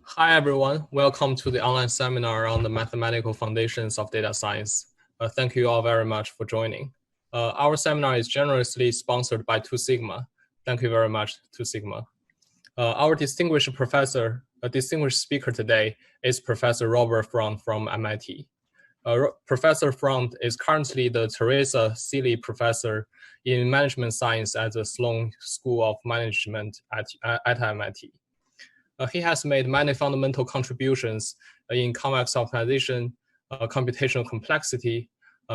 Hi, everyone. Welcome to the online seminar on the mathematical foundations of data science. Thank you all very much for joining. Our seminar is generously sponsored by 2 Sigma. Thank you very much, 2 Sigma. Our distinguished speaker today is Professor Robert Freund from MIT. Professor Freund is currently the Theresa Seley Professor in Management Science at the Sloan School of Management at MIT. He has made many fundamental contributions in convex optimization, computational complexity,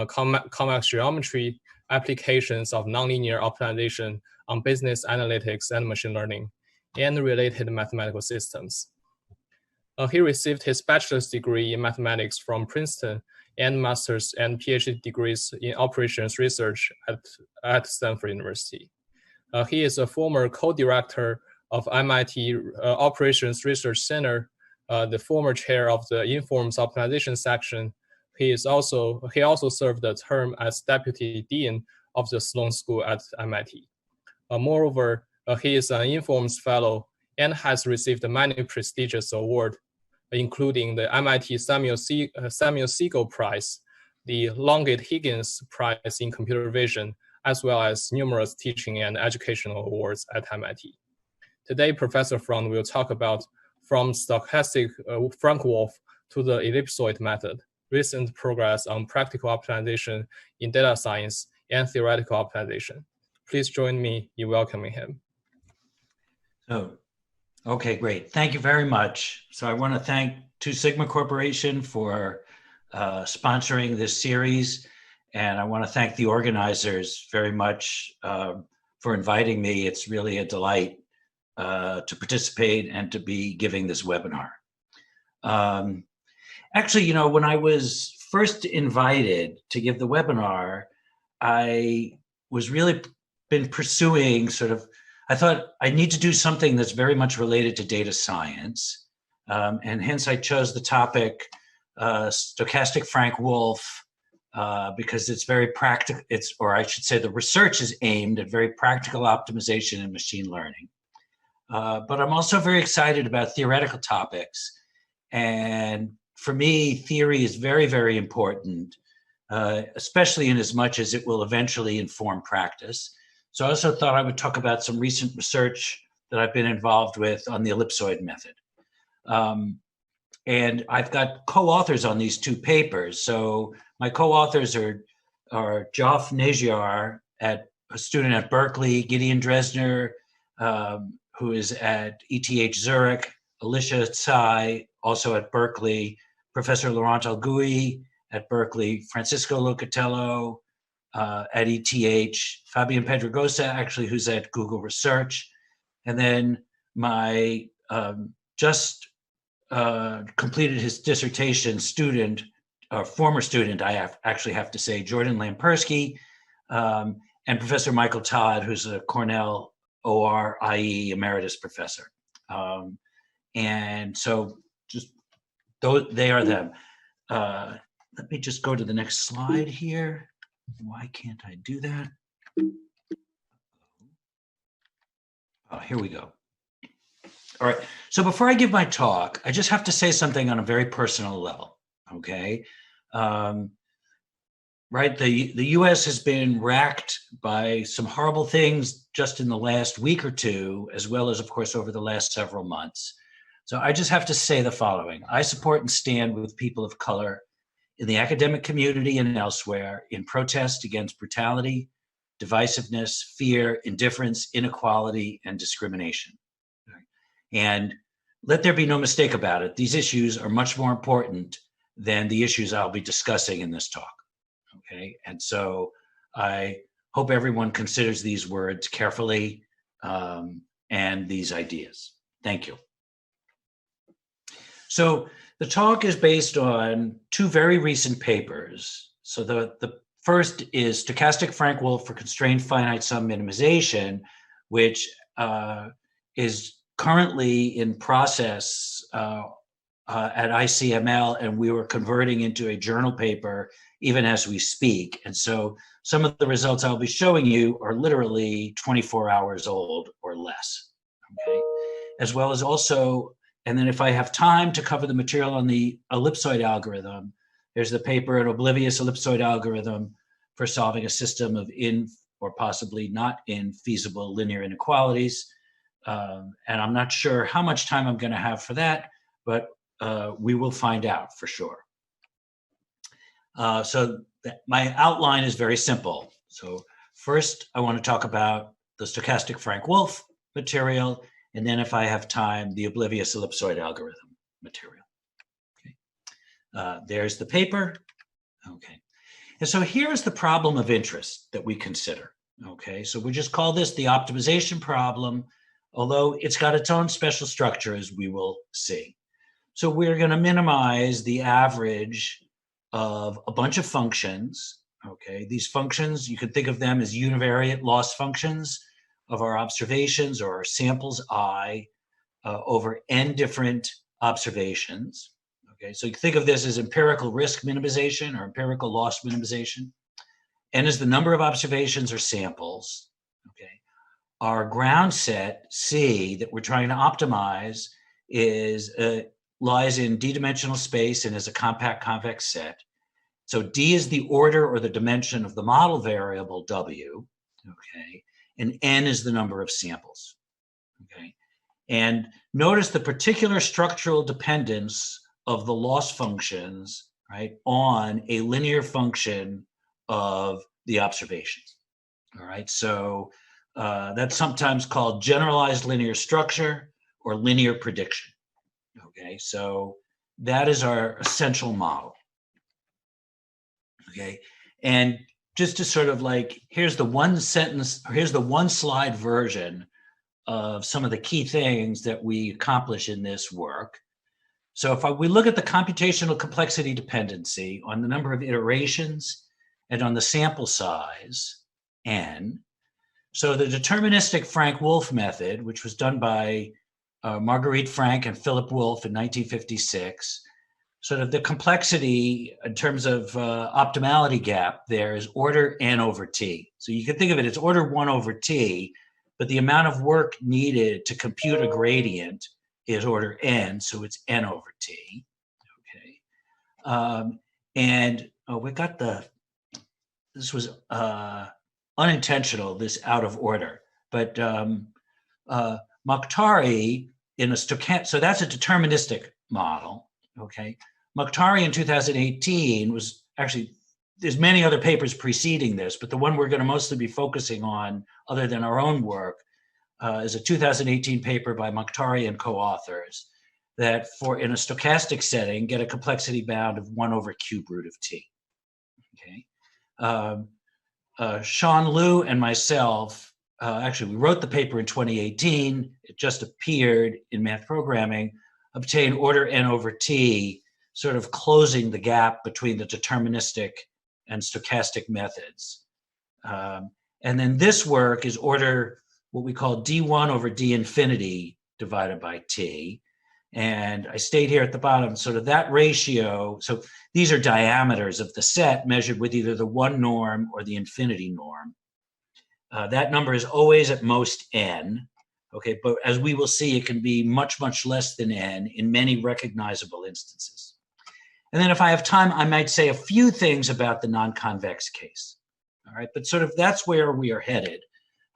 convex geometry, applications of nonlinear optimization on business analytics and machine learning, and related mathematical systems. He received his bachelor's degree in mathematics from Princeton and master's and PhD degrees in operations research at Stanford University. He is a former co-director of MIT Operations Research Center, the former chair of the Informs Optimization section. He also served a term as deputy dean of the Sloan School at MIT. Moreover, he is an Informs fellow and has received many prestigious awards, including the MIT Samuel Siegel Prize, the Longate-Higgins Prize in Computer Vision, as well as numerous teaching and educational awards at MIT. Today, Professor Freund will talk about from stochastic Frank-Wolfe to the ellipsoid method, recent progress on practical optimization in data science and theoretical optimization. Please join me in welcoming him. Okay, great. Thank you very much. So I want to thank 2 Sigma Corporation for sponsoring this series. And I want to thank the organizers very much for inviting me. It's really a delight to participate and to be giving this webinar. Actually, when I was first invited to give the webinar, I was really been pursuing I thought I need to do something that's very much related to data science. And hence I chose the topic stochastic Frank-Wolfe because it's very practical, or I should say the research is aimed at very practical optimization in machine learning. But I'm also very excited about theoretical topics. And for me, theory is very, very important, especially in as much as it will eventually inform practice. So I also thought I would talk about some recent research that I've been involved with on the ellipsoid method. And I've got co-authors on these 2 papers. So my co-authors are Joff Najiar, a student at Berkeley, Gideon Dresner, who is at ETH Zurich, Alicia Tsai, also at Berkeley, Professor Laurent Algui at Berkeley, Francisco Locatello at ETH, Fabian Pedregosa, actually, who's at Google Research. And then my just completed his dissertation student, or former student, I actually have to say, Jordan Lampersky, and Professor Michael Todd, who's a Cornell ORIE emeritus professor. And so just they are them. Let me just go to the next slide here. Why can't I do that? Oh, here we go. All right, so before I give my talk, I just have to say something on a very personal level, okay? Right, the US has been racked by some horrible things just in the last week or 2, as well as, of course, over the last several months. So I just have to say the following. I support and stand with people of color in the academic community and elsewhere in protest against brutality, divisiveness, fear, indifference, inequality, and discrimination. And let there be no mistake about it. These issues are much more important than the issues I'll be discussing in this talk. Okay, and so I hope everyone considers these words carefully and these ideas. Thank you. So the talk is based on 2 very recent papers. So the first is Stochastic Frank-Wolfe for Constrained Finite Sum Minimization, which is currently in process at ICML, and we were converting into a journal paper even as we speak. And so some of the results I'll be showing you are literally 24 hours old or less, okay? As well as also And then if I have time to cover the material on the ellipsoid algorithm, there's the paper, an oblivious ellipsoid algorithm for solving a system of in or possibly not infeasible linear inequalities. And I'm not sure how much time I'm going to have for that, but we will find out for sure. So my outline is very simple. So first, I want to talk about the stochastic Frank-Wolfe material, and then if I have time, the oblivious ellipsoid algorithm material. Okay. There's the paper. Okay. And so here's the problem of interest that we consider. Okay, so we just call this the optimization problem, although it's got its own special structure, as we will see. So we're going to minimize the average of a bunch of functions. Okay, these functions, you could think of them as univariate loss functions of our observations or our samples I over n different observations. Okay, so you can think of this as empirical risk minimization or empirical loss minimization. N is the number of observations or samples. Okay, our ground set C that we're trying to optimize is lies in d-dimensional space and is a compact convex set. So D is the order or the dimension of the model variable W. Okay, and N is the number of samples. Okay, and notice the particular structural dependence of the loss functions, right, on a linear function of the observations. All right, so that's sometimes called generalized linear structure or linear prediction. Okay, so that is our essential model. Okay, and just to sort of like, here's the one sentence, here's the one slide version of some of the key things that we accomplish in this work. So if we look at the computational complexity dependency on the number of iterations and on the sample size, n, so the deterministic Frank-Wolfe method, which was done by Marguerite Frank and Philip Wolfe in 1956, sort of the complexity in terms of optimality gap there is order n over t. So you can think of it as order 1 over t, but the amount of work needed to compute a gradient is order n, so it's n over t. Okay, and we got this was unintentional, this out of order, but Mokhtari in a stochastic, so that's a deterministic model. Okay, Mokhtari in 2018 was actually, there's many other papers preceding this, but the one we're going to mostly be focusing on, other than our own work, is a 2018 paper by Mokhtari and co-authors that for in a stochastic setting get a complexity bound of 1 over cube root of t. Okay, Sean Liu and myself, actually we wrote the paper in 2018. It just appeared in Math Programming. Obtain order n over t, sort of closing the gap between the deterministic and stochastic methods. And then this work is order what we call d1 over d infinity divided by t. And I stayed here at the bottom, sort of that ratio. So these are diameters of the set measured with either the 1 norm or the infinity norm. That number is always at most n. Okay, but as we will see, it can be much, much less than n in many recognizable instances. And then if I have time, I might say a few things about the non-convex case. All right, but sort of that's where we are headed.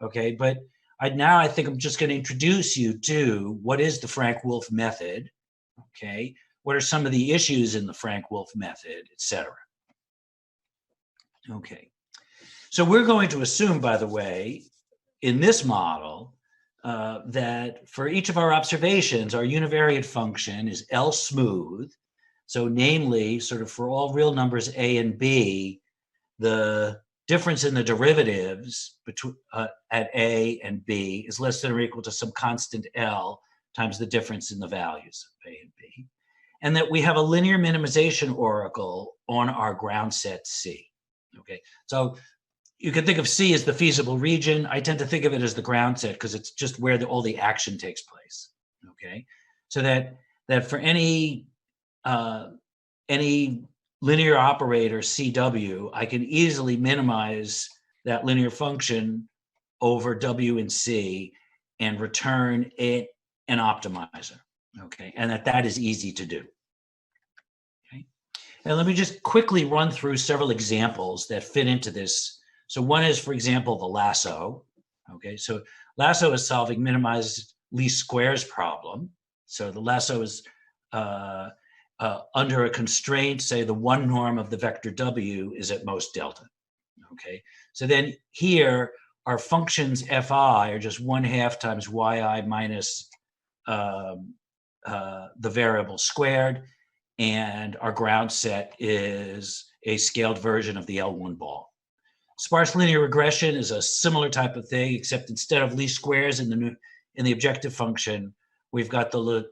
Okay, but I think I'm just going to introduce you to what is the Frank-Wolfe method. Okay, what are some of the issues in the Frank-Wolfe method, etc. Okay, so we're going to assume, by the way, in this model, that for each of our observations, our univariate function is L smooth. So namely, sort of for all real numbers a and b, the difference in the derivatives between at a and b is less than or equal to some constant L times the difference in the values of a and b. And that we have a linear minimization oracle on our ground set C. Okay, so you can think of C as the feasible region. I tend to think of it as the ground set because it's just where all the action takes place. Okay, so that for any linear operator CW, I can easily minimize that linear function over W and C and return an optimizer. okay, and that is easy to do. Okay, and let me just quickly run through several examples that fit into this. So one is, for example, the lasso. Okay, so lasso is solving minimized least squares problem. So the lasso is under a constraint, say the one norm of the vector w is at most delta. Okay, so then here our functions fi are just 1/2 times yi minus the variable squared, and our ground set is a scaled version of the L1 ball. Sparse linear regression is a similar type of thing, except instead of least squares in the objective function, we've got the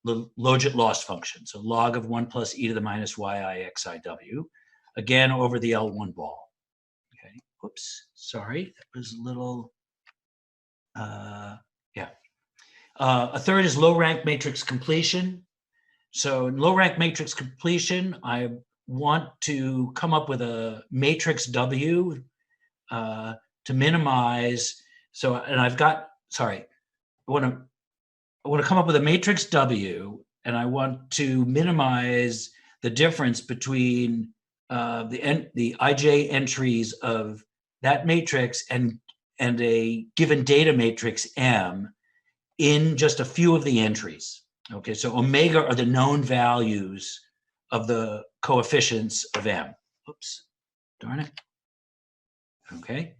logit loss function. So log of 1 plus e to the minus yi xiw, again over the L1 ball. Okay, whoops, sorry, that was a little, yeah. A third is low rank matrix completion. So in low rank matrix completion, I want to come up with a matrix W to minimize. So, and I've got, sorry, I want to come up with a matrix W, and I want to minimize the difference between the IJ entries of that matrix and a given data matrix M in just a few of the entries. Okay, so omega are the known values of the coefficients of M. Oops, darn it. Okay,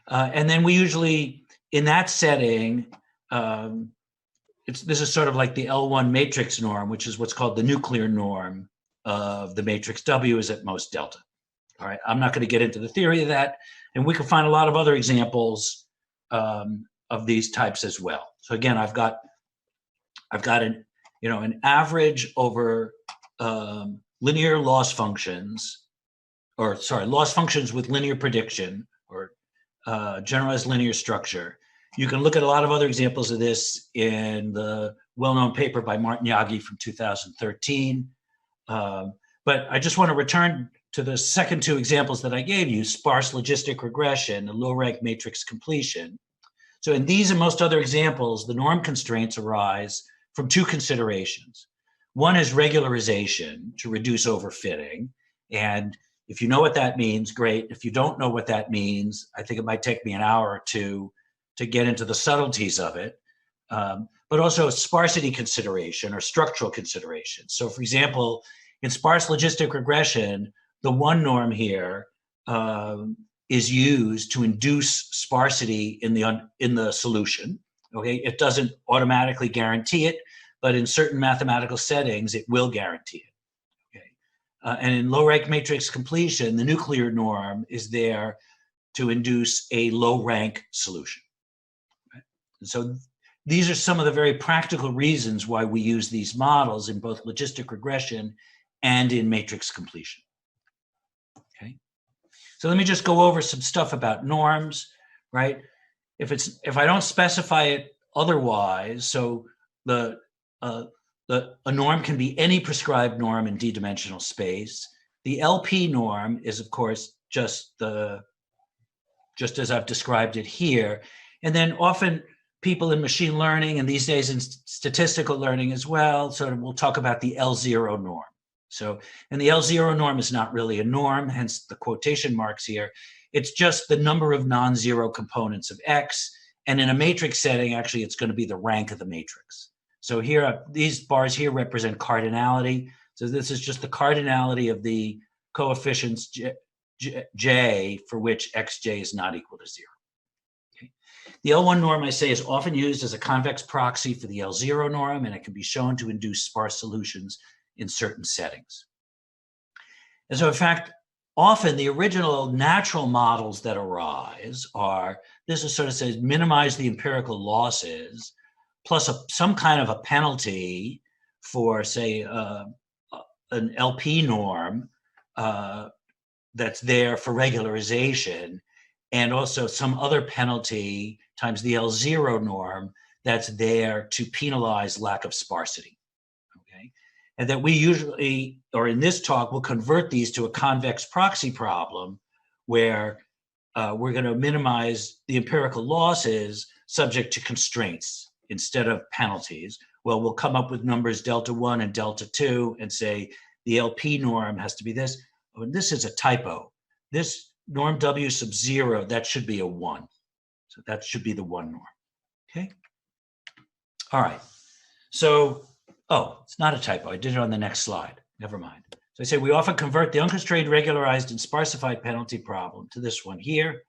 and then we usually, in that setting, this is sort of like the L1 matrix norm, which is what's called the nuclear norm of the matrix W is at most delta. All right, I'm not going to get into the theory of that, and we can find a lot of other examples of these types as well. So again, I've got an average over linear loss functions, or sorry, loss functions with linear prediction or generalized linear structure. You can look at a lot of other examples of this in the well-known paper by Martin Yagi from 2013. But I just want to return to the second two examples that I gave you, sparse logistic regression and low-rank matrix completion. So in these and most other examples, the norm constraints arise from two considerations. One is regularization to reduce overfitting. And if you know what that means, great. If you don't know what that means, I think it might take me an hour or two to get into the subtleties of it. But also sparsity consideration or structural consideration. So for example, in sparse logistic regression, the one norm here is used to induce sparsity in the solution. Okay, it doesn't automatically guarantee it, but in certain mathematical settings, it will guarantee it. Okay, and in low-rank matrix completion, the nuclear norm is there to induce a low-rank solution. Okay? And so these are some of the very practical reasons why we use these models in both logistic regression and in matrix completion. Okay, so let me just go over some stuff about norms, right? If I don't specify it otherwise, so a norm can be any prescribed norm in d-dimensional space. The LP norm is, of course, just as I've described it here. And then often people in machine learning, and these days in statistical learning as well, sort of we'll talk about the L0 norm. So, and the L0 norm is not really a norm, hence the quotation marks here. It's just the number of non-zero components of X. And in a matrix setting, actually, it's going to be the rank of the matrix. So here, these bars here represent cardinality. So this is just the cardinality of the coefficients J for which Xj is not equal to 0. Okay. The L1 norm, I say, is often used as a convex proxy for the L0 norm, and it can be shown to induce sparse solutions in certain settings. And so, in fact, often the original natural models that arise are, this is sort of says, minimize the empirical losses, plus some kind of a penalty for, say, an LP norm that's there for regularization, and also some other penalty times the L0 norm that's there to penalize lack of sparsity. Okay, and that we usually, or in this talk, will convert these to a convex proxy problem where we're going to minimize the empirical losses subject to constraints instead of penalties, well, we'll come up with numbers delta 1 and delta 2 and say the LP norm has to be this. Oh, this is a typo. This norm W sub 0, that should be a 1. So that should be the 1 norm. Okay? All right. So, oh, it's not a typo. I did it on the next slide. Never mind. So I say we often convert the unconstrained, regularized, and sparsified penalty problem to this one here.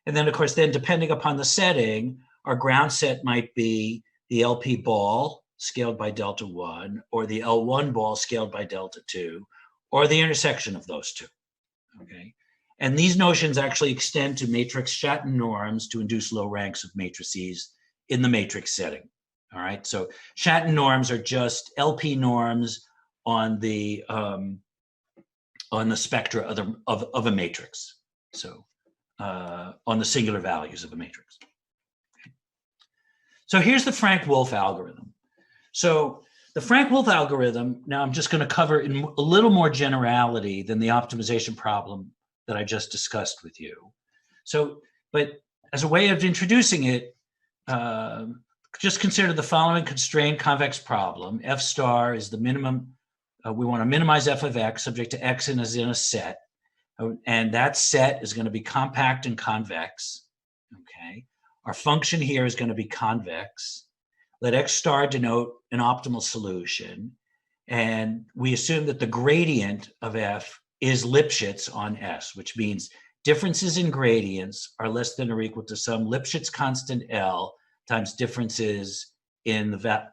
And then, of course, then depending upon the setting, our ground set might be the LP ball scaled by delta 1, or the L1 ball scaled by delta 2, or the intersection of those two. Okay? And these notions actually extend to matrix Schatten norms to induce low ranks of matrices in the matrix setting. All right, so Schatten norms are just LP norms on the spectra of a matrix. So on the singular values of a matrix. Okay. So here's the Frank-Wolfe algorithm. So the Frank-Wolfe algorithm, now I'm just going to cover in a little more generality than the optimization problem that I just discussed with you. So, but as a way of introducing it, just consider the following constrained convex problem. F star is the minimum. We want to minimize f of x subject to x is in a set. And that set is going to be compact and convex. Okay. Our function here is going to be convex. Let x star denote an optimal solution. And we assume that the gradient of f is Lipschitz on S, which means differences in gradients are less than or equal to some Lipschitz constant L times differences in the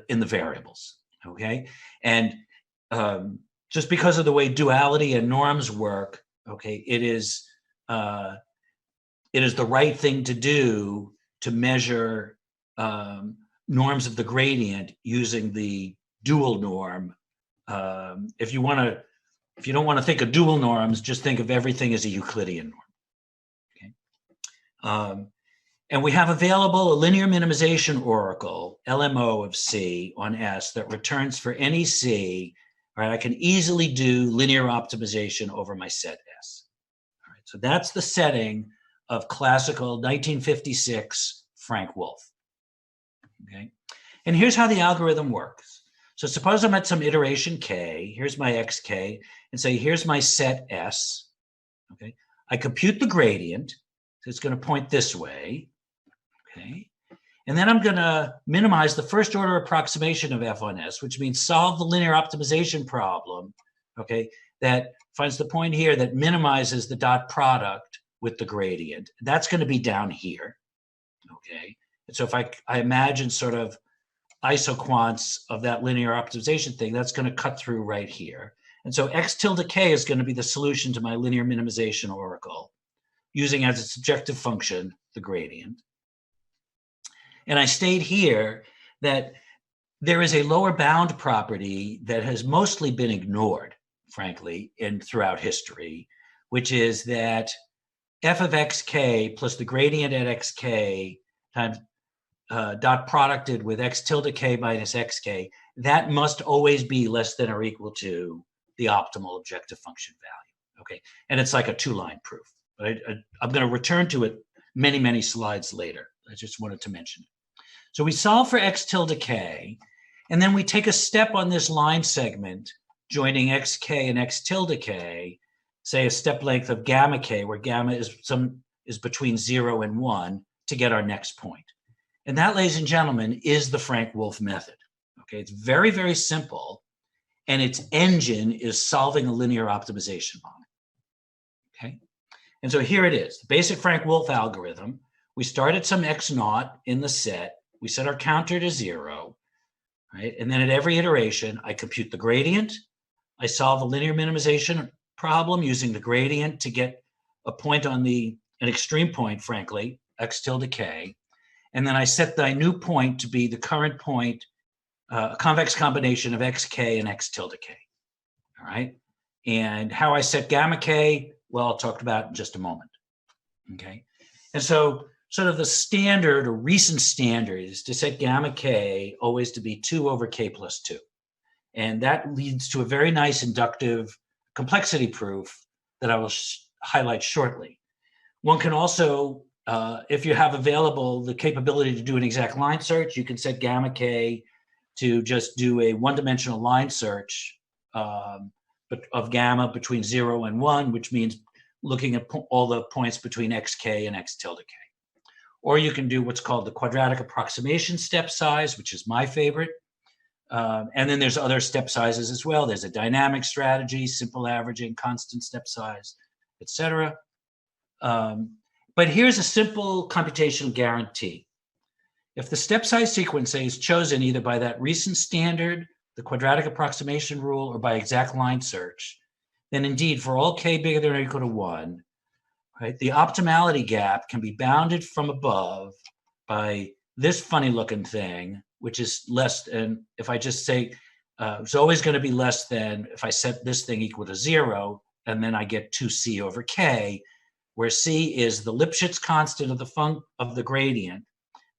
variables. Okay, and just because of the way duality and norms work, okay, it is the right thing to do to measure norms of the gradient using the dual norm. If you don't want to think of dual norms, just think of everything as a Euclidean norm. Okay. And we have available a linear minimization oracle, LMO of C on S, that returns for any C. All right, I can easily do linear optimization over my set S. All right, so that's the setting of classical 1956 Frank-Wolfe. Okay, and here's how the algorithm works. So suppose I'm at some iteration K, here's my XK, and say, here's my set S. Okay, I compute the gradient, so it's going to point this way. Okay, and then I'm going to minimize the first order approximation of F on S, which means solve the linear optimization problem, okay, that finds the point here that minimizes the dot product with the gradient. That's going to be down here, okay? And so if I imagine sort of isoquants of that linear optimization thing, that's going to cut through right here. And so X tilde K is going to be the solution to my linear minimization oracle, using as its objective function the gradient. And I state here that there is a lower bound property that has mostly been ignored, frankly, throughout history, which is that f of xk plus the gradient at xk times dot producted with x tilde k minus xk, that must always be less than or equal to the optimal objective function value. Okay, and it's like a two-line proof. But I'm going to return to it many, many slides later. I just wanted to mention it. So we solve for x tilde k, and then we take a step on this line segment, joining xk and x tilde k, say a step length of gamma k, where gamma is between 0 and 1, to get our next point. And that, ladies and gentlemen, is the Frank-Wolfe method. Okay, it's very, very simple, and its engine is solving a linear optimization model. Okay, and so here it is, the basic Frank-Wolfe algorithm. We start at some x naught in the set. We set our counter to 0, right? And then at every iteration, I compute the gradient. I solve a linear minimization problem using the gradient to get a point on an extreme point, frankly, x tilde k. And then I set my new point to be the current point, a convex combination of xk and x tilde k, all right? And how I set gamma k, well, I'll talk about in just a moment, okay? And so sort of the standard or recent standard is to set gamma k always to be 2 over k plus 2. And that leads to a very nice inductive complexity proof that I will highlight shortly. One can also if you have available the capability to do an exact line search, you can set gamma k to just do a one-dimensional line search of gamma between 0 and 1, which means looking at all the points between xk and x tilde k. Or you can do what's called the quadratic approximation step size, which is my favorite. And then there's other step sizes as well. There's a dynamic strategy, simple averaging, constant step size, etc. But here's a simple computational guarantee. If the step size sequence is chosen either by that recent standard, the quadratic approximation rule, or by exact line search, then indeed for all k bigger than or equal to 1, right, the optimality gap can be bounded from above by this funny looking thing, which is less than, if I just say, it's always going to be less than if I set this thing equal to 0, and then I get 2c over k, where c is the Lipschitz constant of the gradient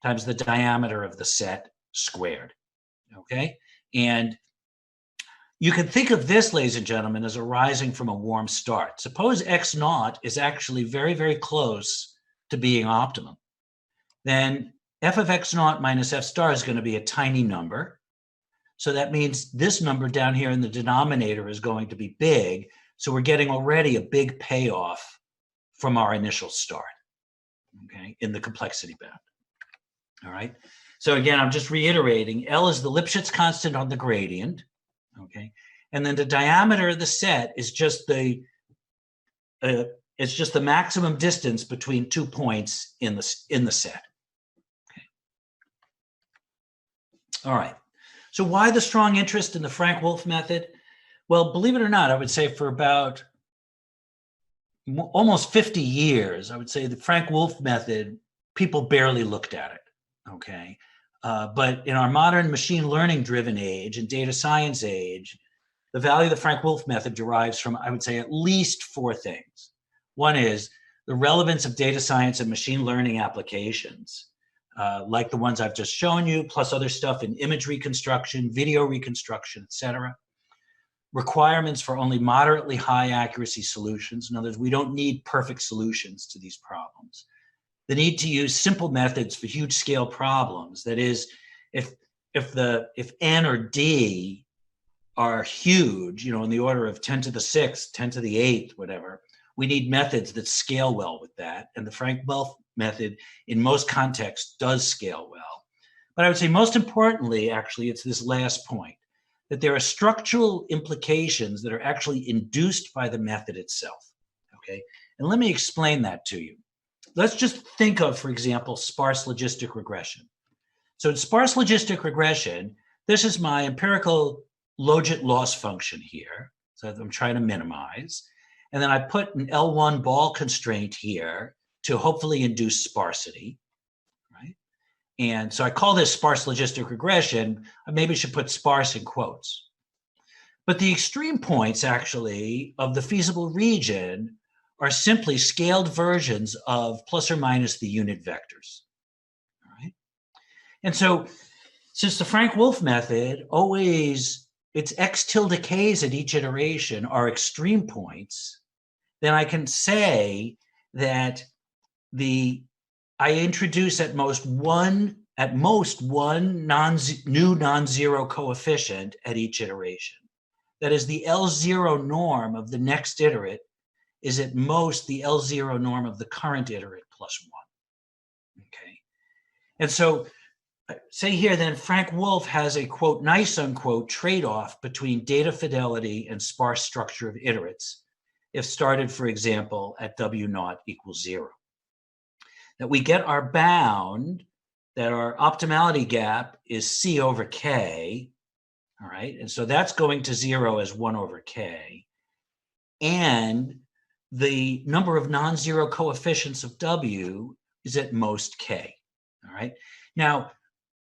times the diameter of the set squared, okay? And you can think of this, ladies and gentlemen, as arising from a warm start. Suppose x naught is actually very, very close to being optimum. Then f of x naught minus f star is going to be a tiny number. So that means this number down here in the denominator is going to be big. So we're getting already a big payoff from our initial start, okay, in the complexity bound. All right. So again, I'm just reiterating, L is the Lipschitz constant on the gradient, okay, and then the diameter of the set is just the maximum distance between 2 points in the set. Okay. All right. So why the strong interest in the Frank-Wolfe method? Well, believe it or not, I would say for about almost 50 years, I would say the Frank-Wolfe method, people barely looked at it, okay? But in our modern machine learning driven age and data science age, the value of the Frank-Wolfe method derives from, I would say, at least 4 things. One is the relevance of data science and machine learning applications, like the ones I've just shown you, plus other stuff in image reconstruction, video reconstruction, etc. Requirements for only moderately high accuracy solutions. In other words, we don't need perfect solutions to these problems. The need to use simple methods for huge scale problems. That is, if n or d are huge, you know, in the order of 10 to the 6th, 10 to the 8th, whatever, we need methods that scale well with that. And the Frank-Wolfe method in most contexts does scale well. But I would say most importantly, actually, it's this last point, that there are structural implications that are actually induced by the method itself, okay? And let me explain that to you. Let's just think of, for example, sparse logistic regression. So in sparse logistic regression, this is my empirical logit loss function here. So I'm trying to minimize. And then I put an L1 ball constraint here to hopefully induce sparsity, right? And so I call this sparse logistic regression. I maybe should put sparse in quotes. But the extreme points, actually, of the feasible region are simply scaled versions of plus or minus the unit vectors, all right? And so since the Frank-Wolfe method always, its x tilde k's at each iteration are extreme points, then I can say that I introduce at most one new non-zero coefficient at each iteration. That is, the L0 norm of the next iterate is at most the L0 norm of the current iterate plus 1, okay? And so say here then Frank-Wolfe has a, quote, nice, unquote, trade-off between data fidelity and sparse structure of iterates if started, for example, at W0 equals 0. That we get our bound, that our optimality gap is C over K, all right? And so that's going to 0 as 1 over K. And the number of non-zero coefficients of W is at most K, all right? Now,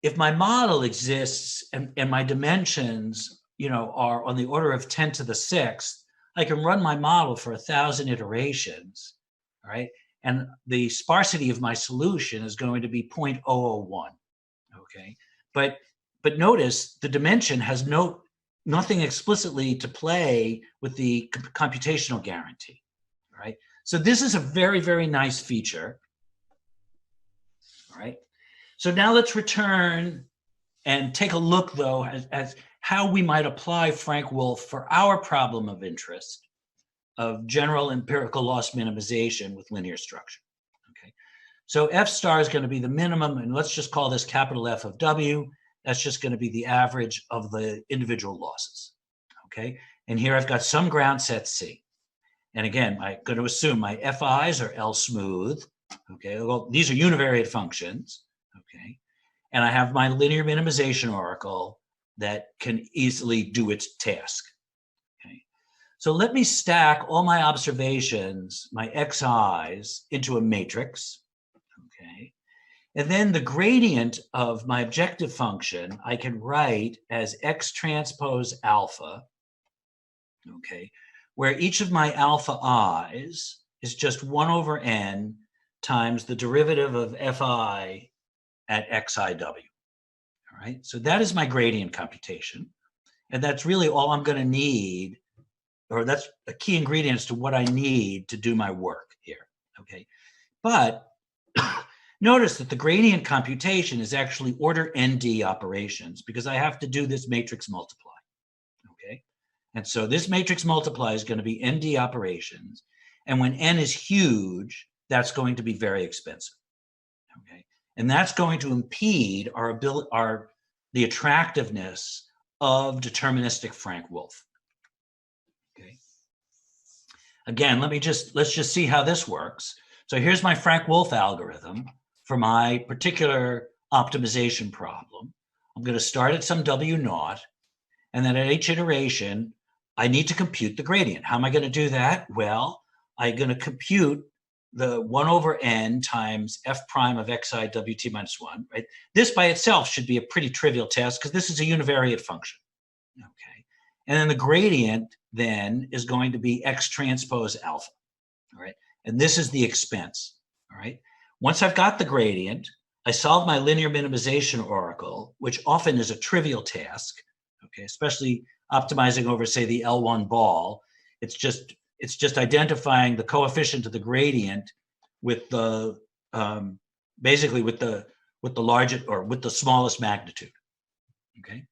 if my model exists and my dimensions, you know, are on the order of 10 to the 6th, I can run my model for 1,000 iterations, all right? And the sparsity of my solution is going to be 0.001, okay? But notice the dimension has nothing explicitly to play with the computational guarantee, right? So this is a very, very nice feature. all right? So now let's return and take a look, though, as how we might apply Frank-Wolfe for our problem of interest of general empirical loss minimization with linear structure, okay? So F star is going to be the minimum, and let's just call this capital F of W. That's just going to be the average of the individual losses, okay? And here I've got some ground set C. And again, I'm going to assume my FIs are L smooth, okay? Well, these are univariate functions, okay? And I have my linear minimization oracle that can easily do its task, okay? So let me stack all my observations, my xi's, into a matrix, okay? And then the gradient of my objective function, I can write as X transpose alpha, okay, where each of my alpha i's is just 1 over n times the derivative of fi at xiw, all right? So that is my gradient computation, and that's really all I'm going to need, or that's a key ingredient as to what I need to do my work here, okay? But notice that the gradient computation is actually order ND operations because I have to do this matrix multiply, okay? And so this matrix multiply is going to be ND operations. And when n is huge, that's going to be very expensive, okay? And that's going to impede our ability, the attractiveness of deterministic Frank-Wolfe, okay? Again, let's just see how this works. So here's my Frank-Wolfe algorithm for my particular optimization problem. I'm going to start at some W naught, and then at each iteration, I need to compute the gradient. How am I going to do that? Well, I'm going to compute the 1 over n times f prime of xi wt minus 1, right? This by itself should be a pretty trivial task because this is a univariate function, okay? And then the gradient then is going to be X transpose alpha, all right? And this is the expense, all right? Once I've got the gradient, I solve my linear minimization oracle, which often is a trivial task, okay? Especially optimizing over, say, the L1 ball. It's just identifying the coefficient of the gradient with the basically with the largest or with the smallest magnitude, okay?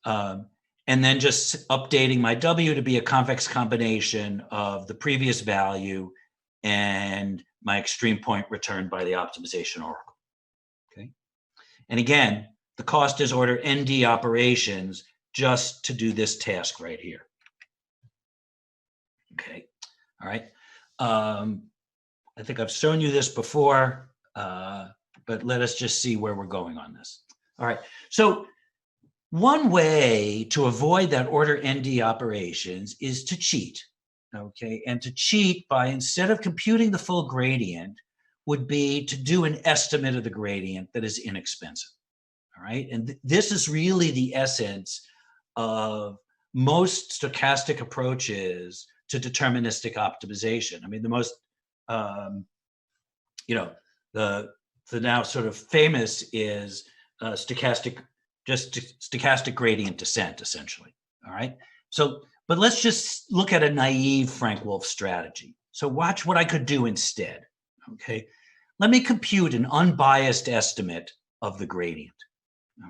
And then just updating my W to be a convex combination of the previous value and my extreme point returned by the optimization oracle, okay? And again, the cost is order ND operations just to do this task right here. Okay, all right. I think I've shown you this before, but let us just see where we're going on this. All right, so one way to avoid that order ND operations is to cheat, okay? And to cheat by, instead of computing the full gradient, would be to do an estimate of the gradient that is inexpensive, all right? And this is really the essence of most stochastic approaches to deterministic optimization. I mean, the most, the now sort of famous is stochastic gradient descent, essentially, all right? So, but let's just look at a naive Frank-Wolfe strategy. So watch what I could do instead, okay? Let me compute an unbiased estimate of the gradient,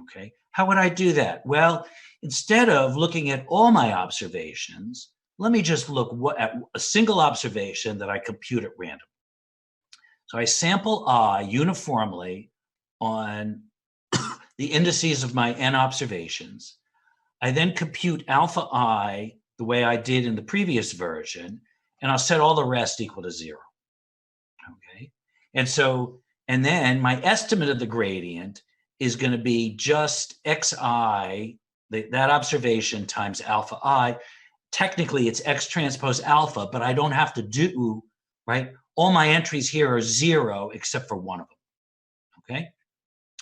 okay? How would I do that? Well, instead of looking at all my observations, let me just look at a single observation that I compute at random. So I sample I uniformly on the indices of my n observations. I then compute alpha I the way I did in the previous version, and I'll set all the rest equal to 0, okay? And then my estimate of the gradient is going to be just xi, that observation times alpha I. Technically, it's X transpose alpha, but I don't have to do, right? All my entries here are 0 except for one of them, okay?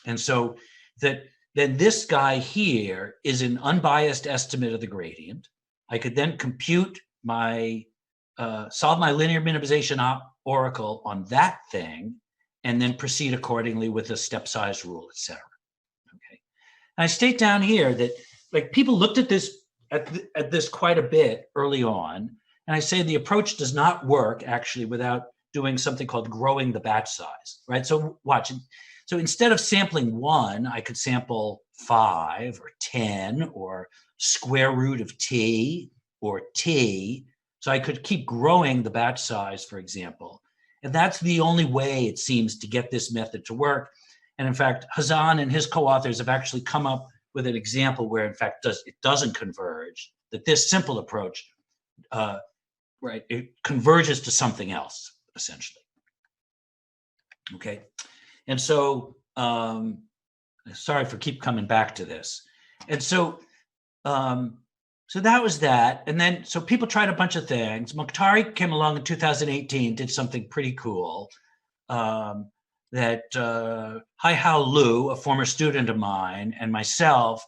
And so then this guy here is an unbiased estimate of the gradient. I could then compute my, solve my linear minimization oracle on that thing, and then proceed accordingly with the step size rule, et cetera, okay? And I state down here that, like, people looked at this at this quite a bit early on, and I say the approach does not work actually without doing something called growing the batch size, right? So watch. So instead of sampling 1, I could sample 5 or 10 or square root of t or t. So I could keep growing the batch size, for example. And that's the only way, it seems, to get this method to work. And in fact, Hazan and his co-authors have actually come up with an example where, in fact, it doesn't converge, that this simple approach, right, it converges to something else, essentially. Okay. And so, sorry for keep coming back to this. And so, so that was that. And then, so people tried a bunch of things. Mokhtari came along in 2018, did something pretty cool. That Hai-Hao Liu, a former student of mine, and myself,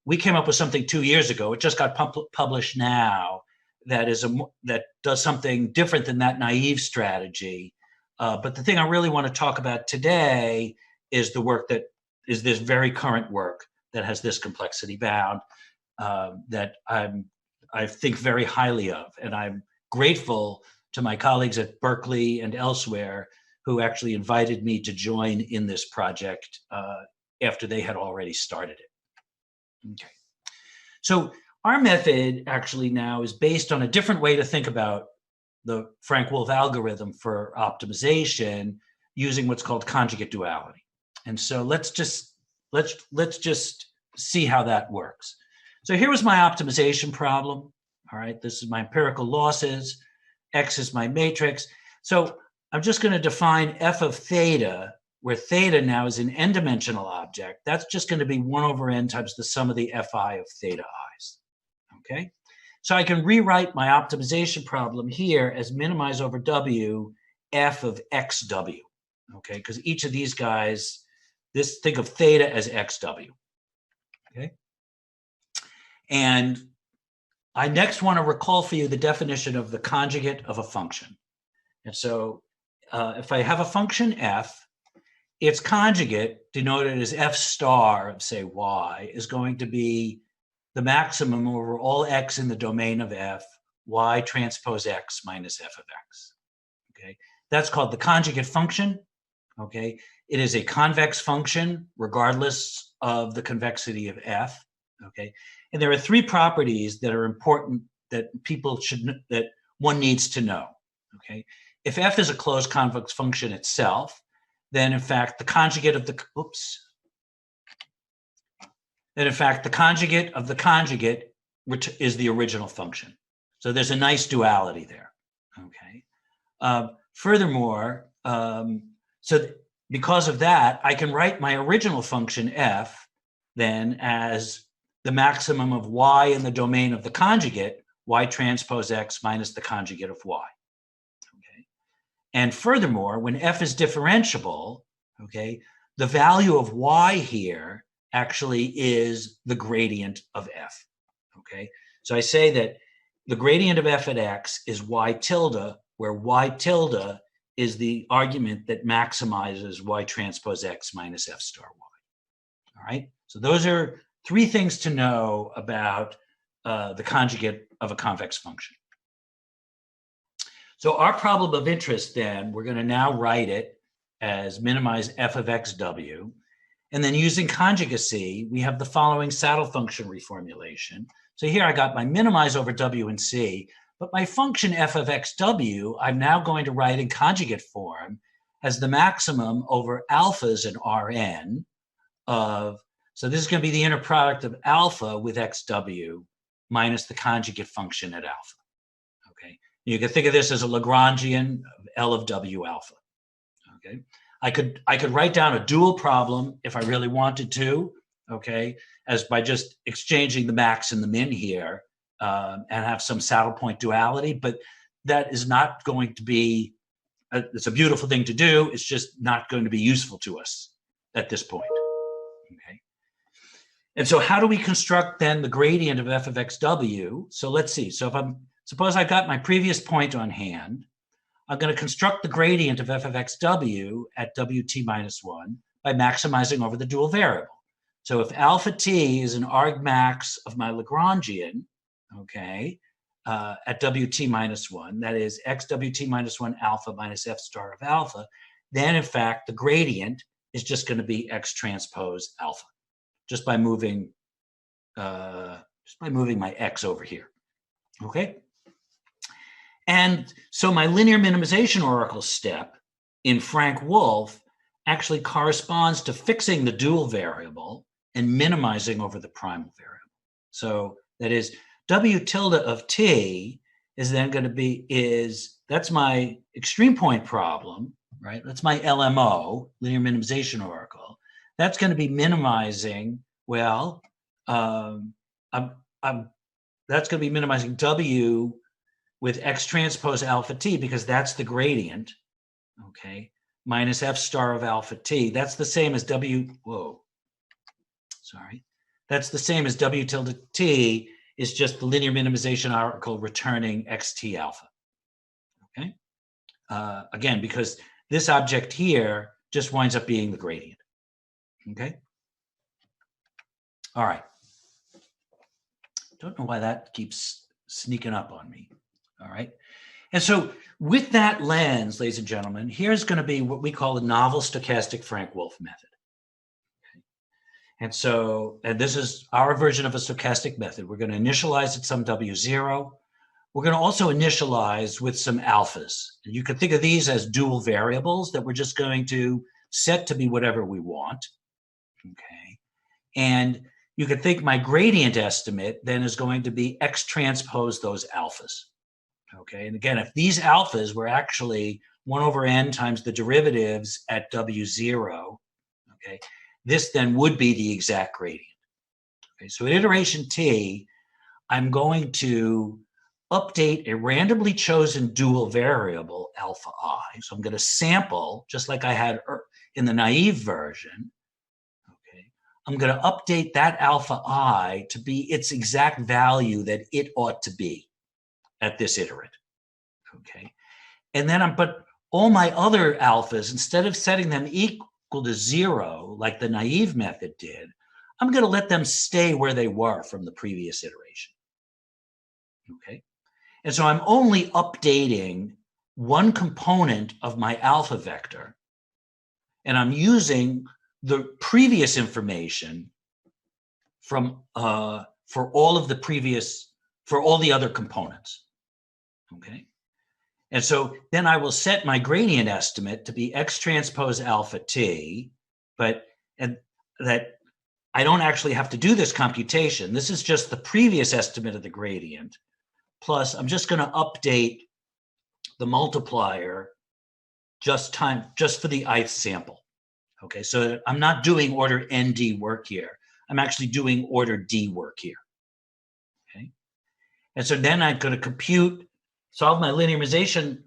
we came up with something 2 years ago. It just got published now. That does something different than that naive strategy. But the thing I really want to talk about today is the work that is this very current work that has this complexity bound that I think very highly of. And I'm grateful to my colleagues at Berkeley and elsewhere who actually invited me to join in this project after they had already started it. Okay. So our method actually now is based on a different way to think about the Frank-Wolfe algorithm for optimization using what's called conjugate duality. And so let's just see how that works. So here was my optimization problem. All right, this is my empirical losses. X is my matrix. So I'm just going to define f of theta, where theta now is an n-dimensional object. That's just going to be 1 over n times the sum of the fi of theta i's. Okay? So I can rewrite my optimization problem here as minimize over w f of xw. Okay? Because each of these guys, think of theta as xw. Okay? And I next want to recall for you the definition of the conjugate of a function. And so if I have a function f, its conjugate, denoted as f star of, say, y, is going to be the maximum over all x in the domain of f, y transpose x minus f of x. Okay, that's called the conjugate function. Okay, it is a convex function regardless of the convexity of f. Okay, and there are 3 properties that are important that that one needs to know. Okay, if f is a closed convex function itself, then in fact the conjugate of the conjugate of the conjugate is the original function. So there's a nice duality there. Okay. Furthermore, because of that, I can write my original function f then as the maximum of y in the domain of the conjugate, y transpose x minus the conjugate of y. Okay. And furthermore, when f is differentiable, okay, the value of y here actually is the gradient of f. Okay. So I say that the gradient of f at x is y tilde, where y tilde is the argument that maximizes y transpose x minus f star y. All right. So those are 3 things to know about the conjugate of a convex function. So our problem of interest then, we're going to now write it as minimize f of xw. And then using conjugacy, we have the following saddle function reformulation. So here I got my minimize over w and c, but my function f of xw, I'm now going to write in conjugate form as the maximum over alphas in Rn of, so this is going to be the inner product of alpha with xw minus the conjugate function at alpha. Okay, you can think of this as a Lagrangian of L of w alpha. Okay, I could write down a dual problem if I really wanted to. Okay, as by just exchanging the max and the min here and have some saddle point duality, but that is not going to be. It's a beautiful thing to do. It's just not going to be useful to us at this point. Okay. And so how do we construct then the gradient of f of xw? So let's see. So suppose I got my previous point on hand, I'm going to construct the gradient of f of xw at wt minus 1 by maximizing over the dual variable. So if alpha t is an argmax of my Lagrangian, okay, at wt minus 1, that is xwt minus 1 alpha minus f star of alpha, then in fact the gradient is just going to be X transpose alpha, just by moving my X over here, okay? And so my linear minimization oracle step in Frank-Wolfe actually corresponds to fixing the dual variable and minimizing over the primal variable. So that is W tilde of t is then going to be, that's my extreme point problem, right? That's my LMO, linear minimization oracle. That's going to be minimizing, well, that's going to be minimizing W with X transpose alpha t, because that's the gradient, okay, minus F star of alpha t. That's the same as that's the same as W tilde t is just the linear minimization oracle returning xt alpha, okay? Again, because this object here just winds up being the gradient, okay? All right. Don't know why that keeps sneaking up on me, all right? And so with that lens, ladies and gentlemen, here's going to be what we call the novel stochastic Frank-Wolfe method. And so, and this is our version of a stochastic method. We're going to initialize at some W0. We're going to also initialize with some alphas. And you can think of these as dual variables that we're just going to set to be whatever we want, okay? And you could think my gradient estimate then is going to be X transpose those alphas, okay? And again, if these alphas were actually 1 over n times the derivatives at W0, okay, this then would be the exact gradient. Okay, so at iteration t, I'm going to update a randomly chosen dual variable, alpha I. So I'm going to sample, just like I had in the naive version. Okay, I'm going to update that alpha I to be its exact value that it ought to be at this iterate. Okay, and then but all my other alphas, instead of setting them equal to 0 like the naive method did, I'm going to let them stay where they were from the previous iteration. Okay, and so I'm only updating one component of my alpha vector, and I'm using the previous information from for all the other components. Okay. And so then I will set my gradient estimate to be X transpose alpha t, and that I don't actually have to do this computation. This is just the previous estimate of the gradient, plus I'm just going to update the multiplier just for the ith sample. Okay, so I'm not doing order nd work here. I'm actually doing order d work here. Okay, and so then I'm going to solve my linearization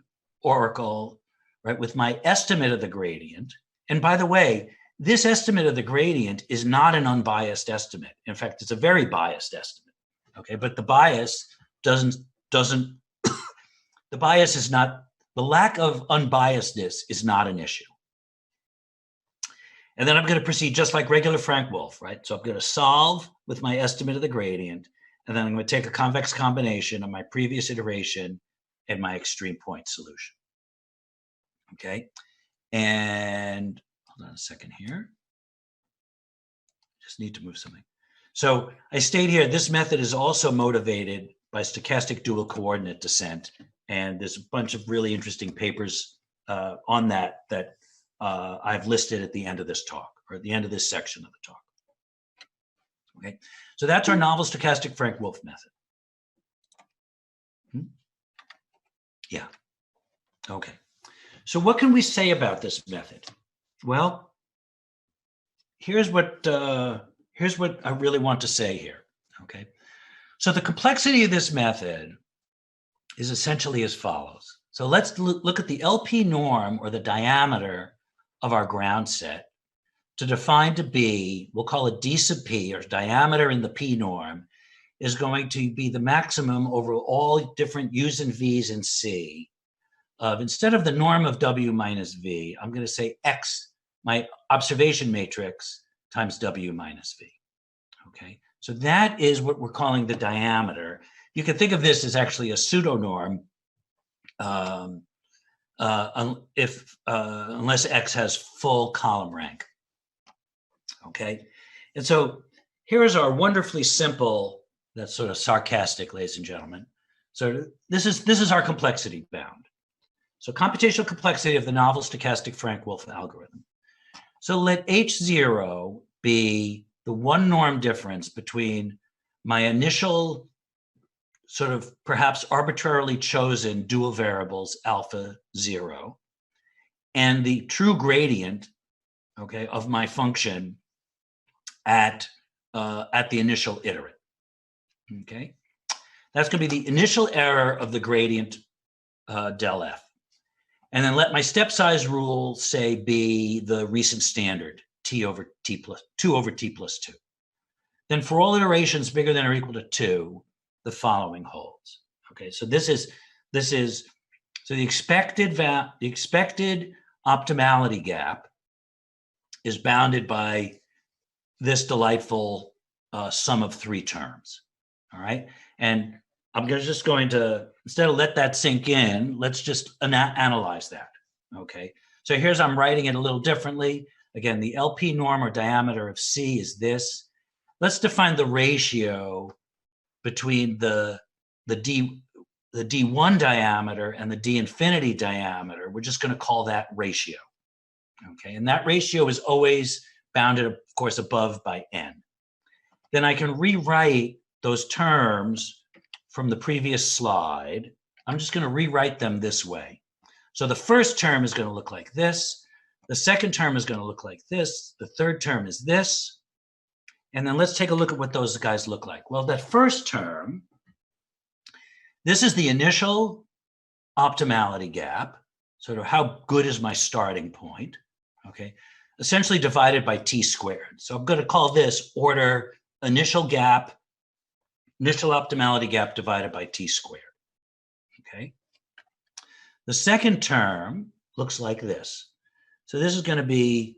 oracle, right, with my estimate of the gradient. And by the way, this estimate of the gradient is not an unbiased estimate. In fact, it's a very biased estimate. Okay, but the bias the bias is not, the lack of unbiasedness is not an issue. And then I'm going to proceed just like regular Frank-Wolfe, right? So I'm going to solve with my estimate of the gradient, and then I'm going to take a convex combination of my previous iteration and my extreme point solution. Okay, and hold on a second here. Just need to move something. So I state here, this method is also motivated by stochastic dual coordinate descent, and there's a bunch of really interesting papers on that I've listed at the end of this talk, or at the end of this section of the talk. Okay, so that's our novel stochastic Frank-Wolfe method. Yeah. Okay. So what can we say about this method? Well, here's what I really want to say here. Okay. So the complexity of this method is essentially as follows. So let's look at the LP norm, or the diameter of our ground set, to define to be, we'll call it d sub p, or diameter in the p norm, is going to be the maximum over all different u's and v's in C of, instead of the norm of w minus v, I'm going to say x, my observation matrix, times w minus v. Okay, so that is what we're calling the diameter. You can think of this as actually a pseudonorm unless x has full column rank. okay? And so here is our wonderfully simple, that's sort of sarcastic, ladies and gentlemen. So this is our complexity bound. So computational complexity of the novel stochastic Frank-Wolfe algorithm. So let H0 be the one norm difference between my initial sort of perhaps arbitrarily chosen dual variables alpha 0 and the true gradient, okay, of my function at the initial iterate, okay? That's going to be the initial error of the gradient del f. And then let my step size rule, say, be the recent standard, t over t plus 2 over t plus 2. Then for all iterations bigger than or equal to 2, the following holds. Okay, so this is so the expected optimality gap is bounded by this delightful sum of 3 terms. All right, and I'm just going to, instead of let that sink in, let's just analyze that. Okay, so here's, I'm writing it a little differently. Again, the LP norm or diameter of C is this. Let's define the ratio between the D1 diameter and the D infinity diameter. We're just going to call that ratio. Okay, and that ratio is always bounded, of course, above by n. Then I can rewrite those terms from the previous slide. I'm just going to rewrite them this way. So the first term is going to look like this. The second term is going to look like this. The third term is this. And then let's take a look at what those guys look like. Well, that first term, this is the initial optimality gap, sort of how good is my starting point, okay? Essentially divided by t squared. So I'm going to call this order initial gap, initial optimality gap divided by t squared, okay? The second term looks like this. So this is going to be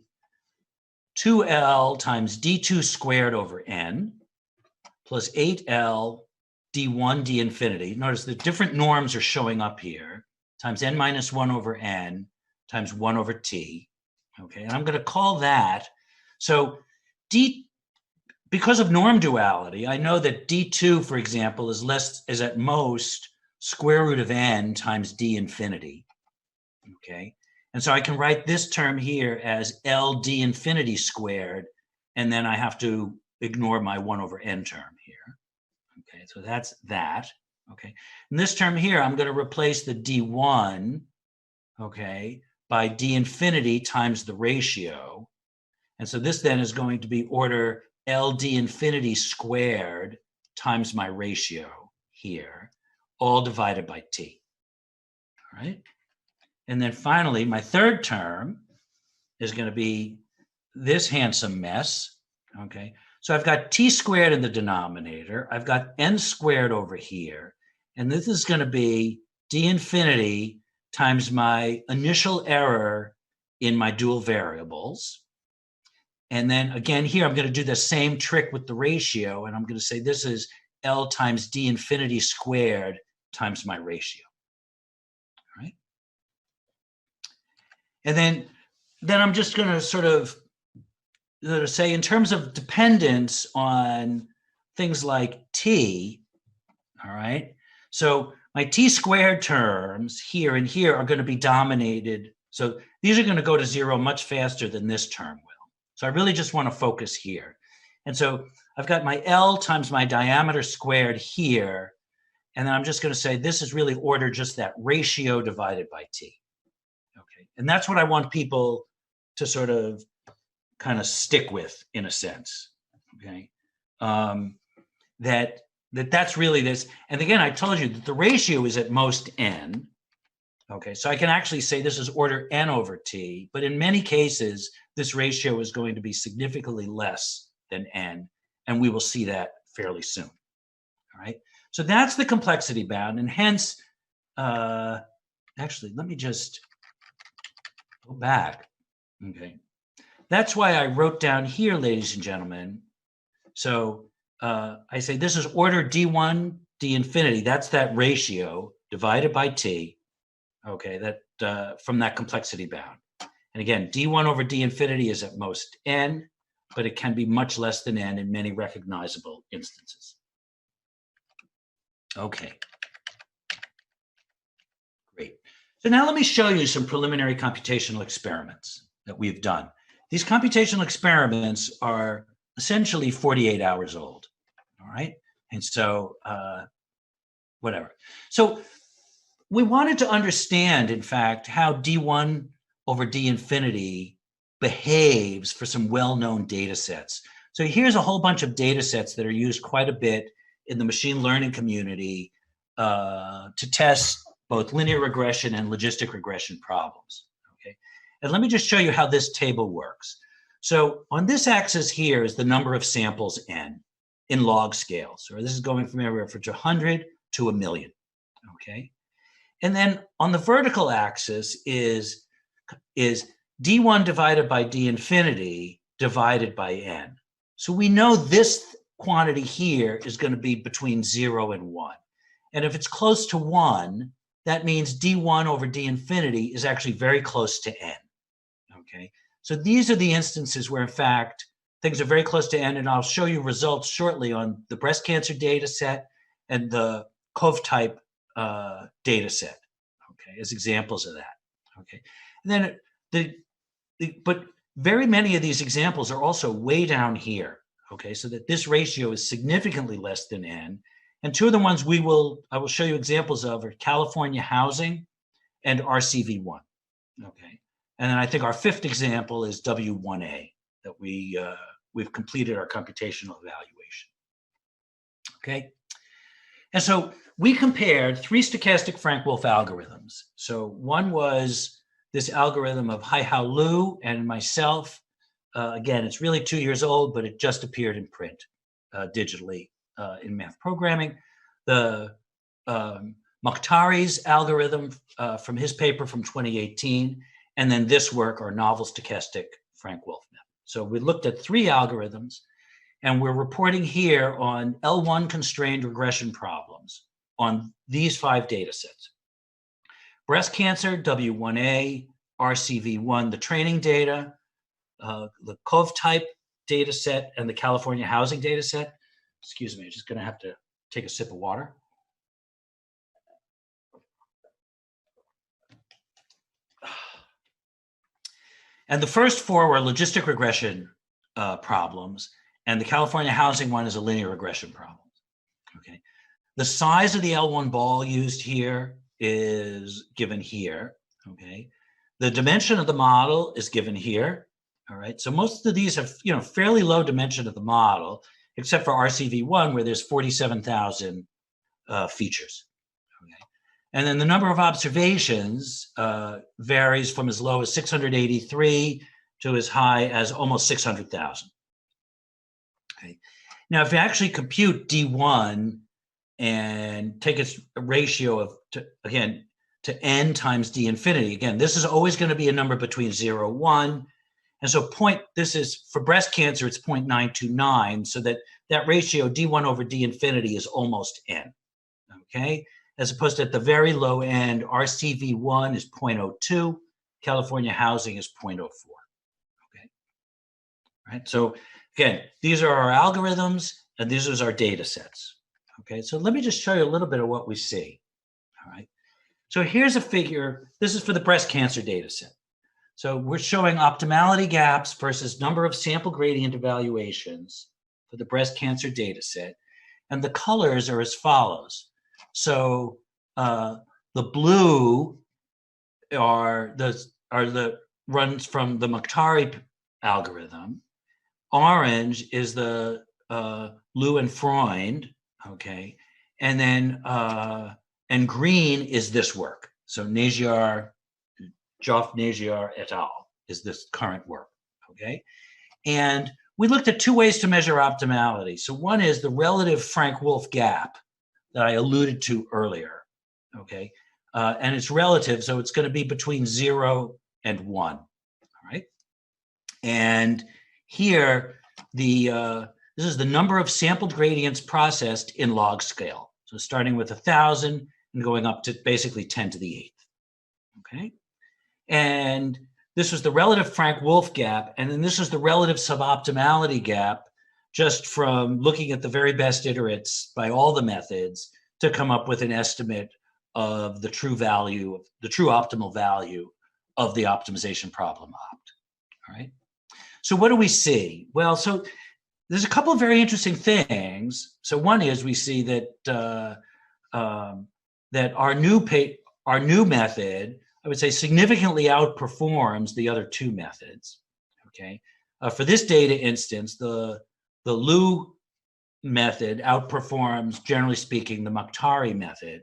2L times D2 squared over N plus 8L D1 D infinity. Notice the different norms are showing up here, times N minus 1 over N times 1 over T. Okay, and I'm going to call that, so because of norm duality, I know that D2, for example, is at most square root of N times D infinity. Okay, and so I can write this term here as LD infinity squared, and then I have to ignore my 1 over n term here. Okay, so that's that. Okay, and this term here, I'm going to replace the D1, okay, by D infinity times the ratio. And so this then is going to be order LD infinity squared times my ratio here, all divided by T. All right. And then finally, my third term is going to be this handsome mess, okay? So I've got t squared in the denominator. I've got n squared over here. And this is going to be d infinity times my initial error in my dual variables. And then again, here, I'm going to do the same trick with the ratio. And I'm going to say this is L times d infinity squared times my ratio. And then I'm just going to sort of say in terms of dependence on things like t, all right? So my t squared terms here and here are going to be dominated. So these are going to go to 0 much faster than this term will. So I really just want to focus here. And so I've got my L times my diameter squared here. And then I'm just going to say this is really order just that ratio divided by t. And that's what I want people to sort of kind of stick with, in a sense, okay? That's really this. And again, I told you that the ratio is at most n, okay? So I can actually say this is order n over t, but in many cases, this ratio is going to be significantly less than n, and we will see that fairly soon, all right? So that's the complexity bound, and hence, actually, let me just go back, okay? That's why I wrote down here, ladies and gentlemen. So I say this is order D1, D infinity. That's that ratio divided by T, okay, that from that complexity bound. And again, D1 over D infinity is at most N. but it can be much less than n in many recognizable instances. Okay. Great. So now let me show you some preliminary computational experiments that we've done. These computational experiments are essentially 48 hours old, all right? And so, whatever. So we wanted to understand, in fact, how d1 over d infinity behaves for some well-known data sets. So here's a whole bunch of data sets that are used quite a bit in the machine learning community to test both linear regression and logistic regression problems, okay? And let me just show you how this table works. So on this axis here is the number of samples n in log scale. So this is going from everywhere from 100 to 1 million, okay? And then on the vertical axis is d1 divided by d infinity divided by n. So we know this quantity here is going to be between 0 and 1. And if it's close to 1, that means d1 over d infinity is actually very close to n, okay? So these are the instances where, in fact, things are very close to n, and I'll show you results shortly on the breast cancer data set and the COV type data set, okay, as examples of that, okay? And then but very many of these examples are also way down here, okay, so that this ratio is significantly less than n. And two of the ones I will show you examples of are California housing and RCV1, okay? And then I think our fifth example is W1A, that we've completed our computational evaluation, okay? And so we compared 3 stochastic Frank-Wolfe algorithms. So one was this algorithm of Hai-Hao Liu and myself. Again, it's really 2 years old, but it just appeared in print digitally in math programming. The Mokhtari's algorithm from his paper from 2018, and then this work, our novel stochastic Frank-Wolfe method. So we looked at 3 algorithms, and we're reporting here on L1 constrained regression problems on these 5 data sets. Breast cancer, W1A, RCV1, the training data, the COV type data set, and the California housing data set. Excuse me, I'm just gonna have to take a sip of water. And the first 4 were logistic regression problems, and the California housing one is a linear regression problem, okay? The size of the L1 ball used here is given here, okay? The dimension of the model is given here, all right? So most of these have, fairly low dimension of the model, except for RCV1, where there's 47,000 features, okay? And then the number of observations varies from as low as 683 to as high as almost 600,000, okay? Now, if you actually compute D1 and take its ratio to n times d infinity. Again, this is always going to be a number between 0 and 1. And so this is, for breast cancer, it's 0.929, so that ratio d1 over d infinity is almost n, okay? As opposed to at the very low end, RCV1 is 0.02, California housing is 0.04, okay? Right, so again, these are our algorithms, and these are our data sets. Okay, so let me just show you a little bit of what we see, all right? So here's a figure. This is for the breast cancer data set. So we're showing optimality gaps versus number of sample gradient evaluations for the breast cancer data set. And the colors are as follows. So the blue are the runs from the Mokhtari algorithm. Orange is the Liu and Freund, okay, and then and green is this work. So Joff Nagiar et al. Is this current work, okay? And we looked at 2 ways to measure optimality. So one is the relative Frank-Wolfe gap that I alluded to earlier, okay? And it's relative, so it's going to be between 0 and 1, all right? And here, this is the number of sampled gradients processed in log scale. So starting with 1,000 and going up to basically 10 to the 8th, okay? And this was the relative Frank-Wolfe gap, and then this is the relative suboptimality gap, just from looking at the very best iterates by all the methods to come up with an estimate of the true value, the true optimal value of the optimization problem opt. All right. So what do we see? Well, so there's a couple of very interesting things. So one is we see that that our new method, I would say, significantly outperforms the other two methods. Okay. For this data instance, the Liu method outperforms, generally speaking, the Mukhtari method,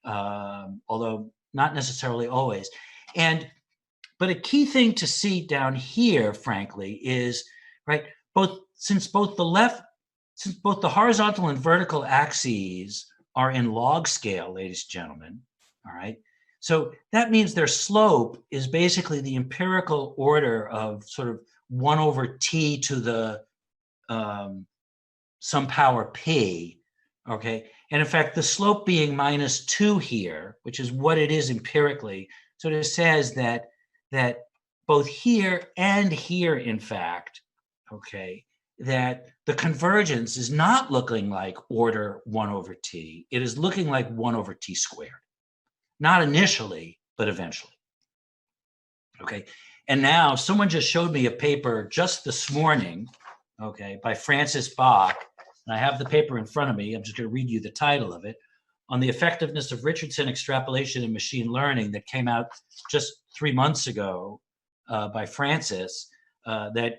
although not necessarily always. But a key thing to see down here, frankly, is right. Since both the horizontal and vertical axes are in log scale, ladies and gentlemen. All right. So that means their slope is basically the empirical order of sort of 1 over t to the some power p, okay? And in fact, the slope being -2 here, which is what it is empirically, so it says that both here and here, in fact, okay, that the convergence is not looking like order 1 over t. It is looking like 1 over t squared. Not initially, but eventually. Okay, and now someone just showed me a paper just this morning, okay, by Francis Bach, and I have the paper in front of me. I'm just going to read you the title of it, on the effectiveness of Richardson extrapolation in machine learning, that came out just 3 months ago by Francis, that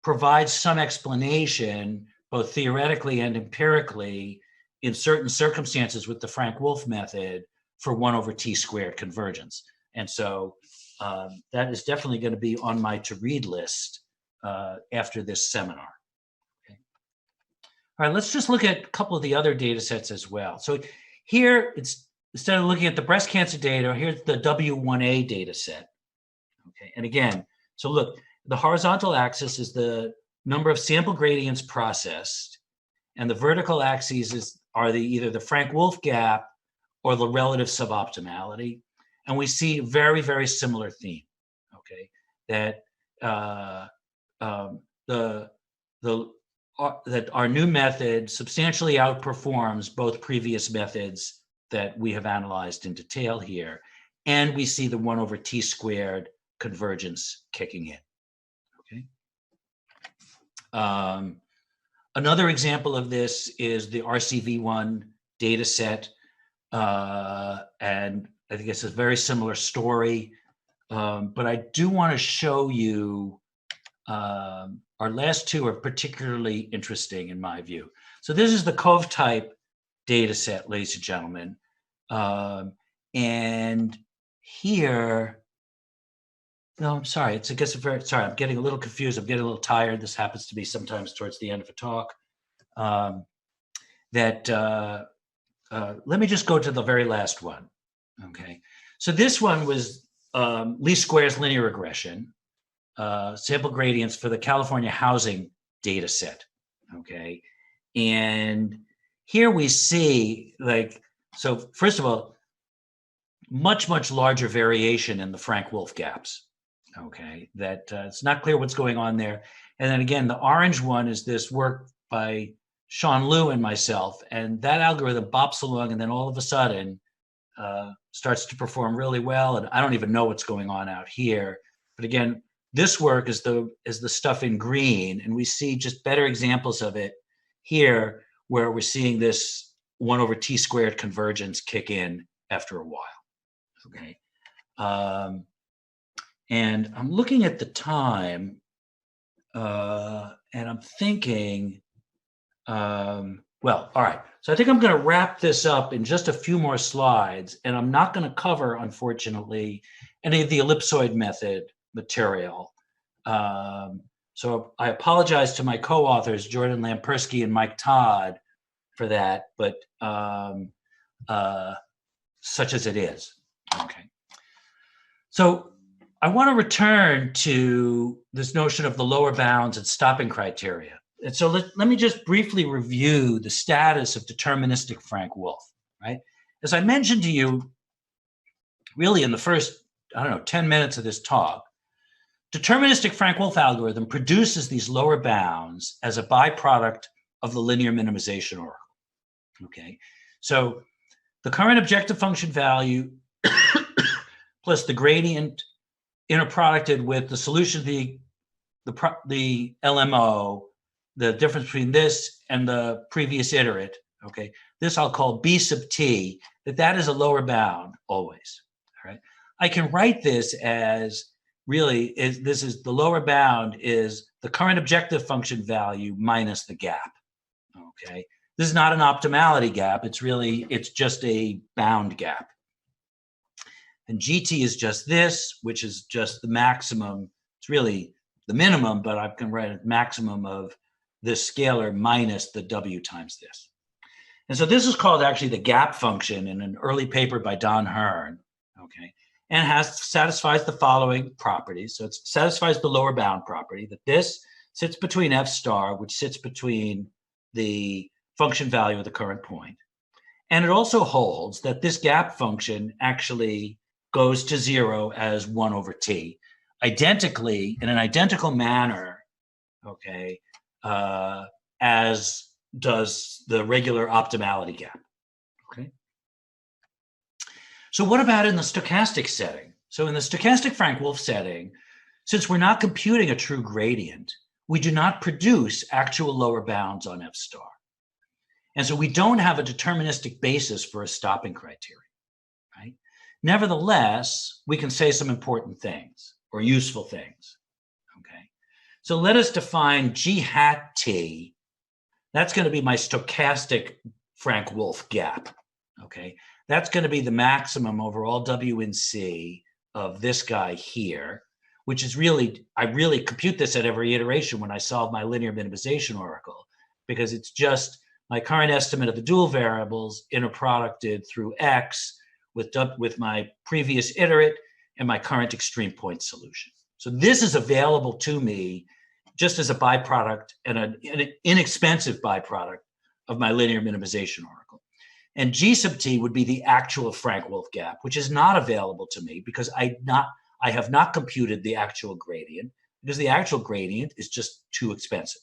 provides some explanation, both theoretically and empirically, in certain circumstances with the Frank-Wolfe method for 1 over t squared convergence. And so that is definitely going to be on my to-read list after this seminar. Okay. All right, let's just look at a couple of the other data sets as well. So here, it's instead of looking at the breast cancer data, here's the W1A data set. Okay, and again, so look, the horizontal axis is the number of sample gradients processed, and the vertical axes are either the Frank-Wolfe gap or the relative suboptimality. And we see a very, very similar theme, okay? That that our new method substantially outperforms both previous methods that we have analyzed in detail here. And we see the 1 over t squared convergence kicking in, okay? Another example of this is the RCV1 data set. And I think it's a very similar story. But I do want to show you, our last two are particularly interesting in my view. So this is the Cove type data set, ladies and gentlemen. And here, no, I'm sorry. Sorry, I'm getting a little confused. I'm getting a little tired. This happens to be sometimes towards the end of a talk. Let me just go to the very last one. Okay. So this one was least squares linear regression, sample gradients for the California housing data set. Okay. And here we see, so first of all, much, much larger variation in the Frank-Wolfe gaps. Okay, that it's not clear what's going on there. And then again, the orange one is this work by Sean Liu and myself, and that algorithm bops along, and then all of a sudden starts to perform really well. And I don't even know what's going on out here. But again, this work is the stuff in green, and we see just better examples of it here, where we're seeing this 1 over t squared convergence kick in after a while. Okay. And I'm looking at the time, and I'm thinking, well, all right. So I think I'm going to wrap this up in just a few more slides, and I'm not going to cover, unfortunately, any of the ellipsoid method material. So I apologize to my co-authors, Jordan Lampersky and Mike Todd, for that, but such as it is. Okay. So I want to return to this notion of the lower bounds and stopping criteria. And so let me just briefly review the status of deterministic Frank-Wolfe, right? As I mentioned to you, really in the first I don't know, 10 minutes of this talk, deterministic Frank-Wolfe algorithm produces these lower bounds as a byproduct of the linear minimization oracle. Okay, so the current objective function value plus the gradient interproducted with the solution of the LMO, the difference between this and the previous iterate, okay, this I'll call B sub t, that is a lower bound always, all right? I can write this as really, this is the lower bound is the current objective function value minus the gap, okay? This is not an optimality gap, it's just a bound gap. And GT is just this, which is just the maximum, it's really the minimum, but I can write a maximum of this scalar minus the W times this. And so this is called actually the gap function in an early paper by Don Hearn, okay? And satisfies the following properties. So it satisfies the lower bound property that this sits between F star, which sits between the function value of the current point. And it also holds that this gap function actually goes to 0 as 1 over t, identically, in an identical manner, okay, as does the regular optimality gap, okay? So what about in the stochastic setting? So in the stochastic Frank-Wolfe setting, since we're not computing a true gradient, we do not produce actual lower bounds on F star. And so we don't have a deterministic basis for a stopping criteria, right? Nevertheless, we can say some important things or useful things, okay? So let us define G hat T. That's going to be my stochastic Frank-Wolfe gap, okay? That's going to be the maximum over all W in C of this guy here, which is really, I really compute this at every iteration when I solve my linear minimization oracle, because it's just my current estimate of the dual variables interproducted through X with my previous iterate and my current extreme point solution. So this is available to me just as a byproduct and an inexpensive byproduct of my linear minimization oracle. And G sub t would be the actual Frank-Wolfe gap, which is not available to me because I have not computed the actual gradient, because the actual gradient is just too expensive.